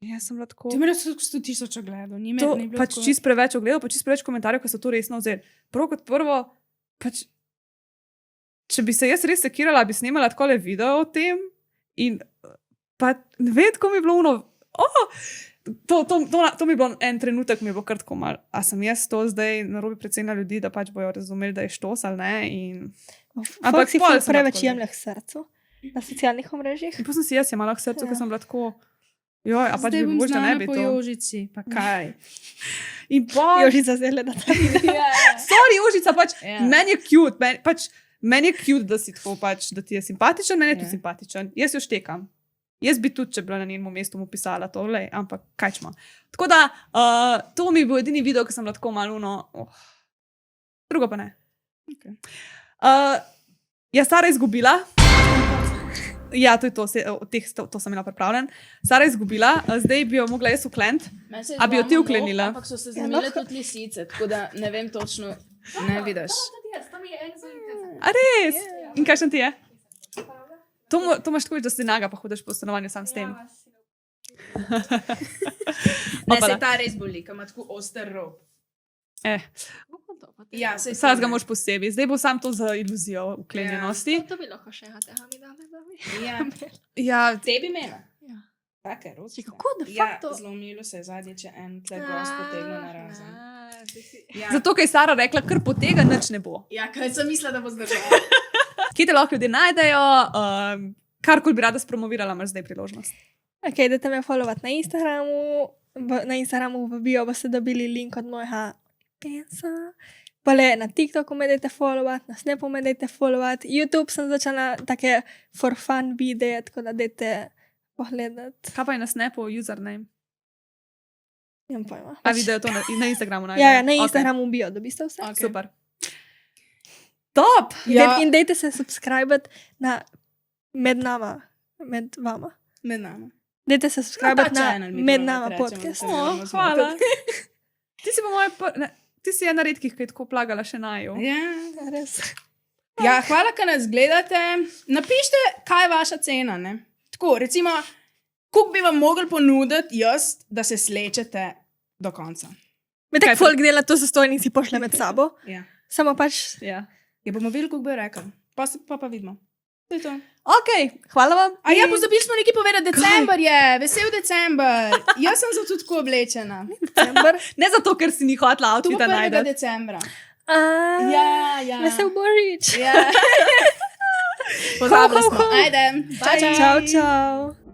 In jaz sem bila tako... Ti imaš 100 000 ogledov, ni To bilo pač čist preveč ogledov, pa čist preveč komentarjev, ki so to resno vzeli. Prvo kot prvo, pač če bi se jaz res sekirala, bi snimala takole video o tem in pa ne vem, tako mi je bilo to mi je bilo en trenutek, mi je bilo kar tako malo, a sem jaz to zdaj narobe precenila ljudi, da pač bojo razumeli, da je štos ali ne in... Ampak si pol ful sem preveč lahko, jemlje k srcu na socialnih omrežjih. In potem sem si jaz jemala k srcu, Ja. ker sem bila tako, joj, a pač Zdaj bi bom boš, da ne znana bi po to. Jožici, pa kaj. In pol... Jožica zdaj gleda ta video. Sorry, Jožica, pač Ja. meni je cute, meni je cute, da si tako pač, da ti je simpatičen, meni je tudi Ja. simpatičen. Jaz jo štekam. Jaz bi tudi, če bi bila na njenem mestu, mu pisala to, lej, ampak kaj čmo. Tako da, to mi je bil edini video, ki sem bila tako malo, drugo pa ne. Okay. Ja, Sara je izgubila. Ja, to je to, to sem imela pripravljen. Sara je izgubila, zdaj bi jo mogla jaz ukleniti. A bi jo ti uklenila? Ampak so se Ja, zmenile lahko. tudi lisice, tako da ne vem točno, ne vidiš. A res? In kakšen ti je? To imaš tako, da si naga, pa hodiš po stanovanju sam s tem. Ne, Opala. se ta res boli, ker ima tako oster rob. Ja, se Vsak ga moraš posebej. Zdaj bo sam to za iluzijo uklenjenosti. To bi lahko še tega mi dali, da bi. Ja, Ja, tebi mena. Ja. Take, rozi. Kako da Ja, fakt to? zlomilo se je zadnje, če en tle gost potegne na razen. Ja. zato, ker je Sara rekla, kar potega nič ne bo. Ja, kaj sem mislila, da bo zdržala. Kje te lahko ljudje najdejo, karkoli bi rada spromovirala, imaš zdaj priložnost. Ok, dajte me followati na Instagramu. Na Instagramu v bio boste dobili link od mojega pensa. Pole na TikToku me dajte followati, na Snapu me dajte followati. YouTube sem začela take for fun videe, tako da dajte pogledati. Kaj pa je na Snapu username? Nimam pojma. A video to na Instagramu najdejo? Ja, ja, na Ok, Instagramu bio dobiste vse. Ok. Super. Top! Ja. In dajte se subskrbati na med nama, med vama. Med nama. Dajte se subskrbati ta na channel mi med prav nama rečemo, podcast. da se- Oh, hvala. Ti si pa moja, ti si ena redkih, ki je tako plagala še naju. Ja. Ja, res. Ja, hvala, ker nas gledate. Napišite, kaj je vaša cena. Ne? Tako, recimo, koliko bi vam mogel ponuditi jaz, da se slečete do konca. Medtem Kaj ko folk dela to zastojni si pošle med sabo, Ja. samo pač Ja. Ja, bomo videli, koliko bo rekel. Pa vidimo. To je to. Ok, hvala vam. A ja, pozabili smo nekaj povedati, december je, vesel december. Jaz sem zato tako oblečena. December. Ne zato, ker si ni hotela Tu bo outfita 1. najti. decembra. Ja. Vesel Božič. Ja. Pozabili smo. Ajde. Bye, bye. Čau, čau.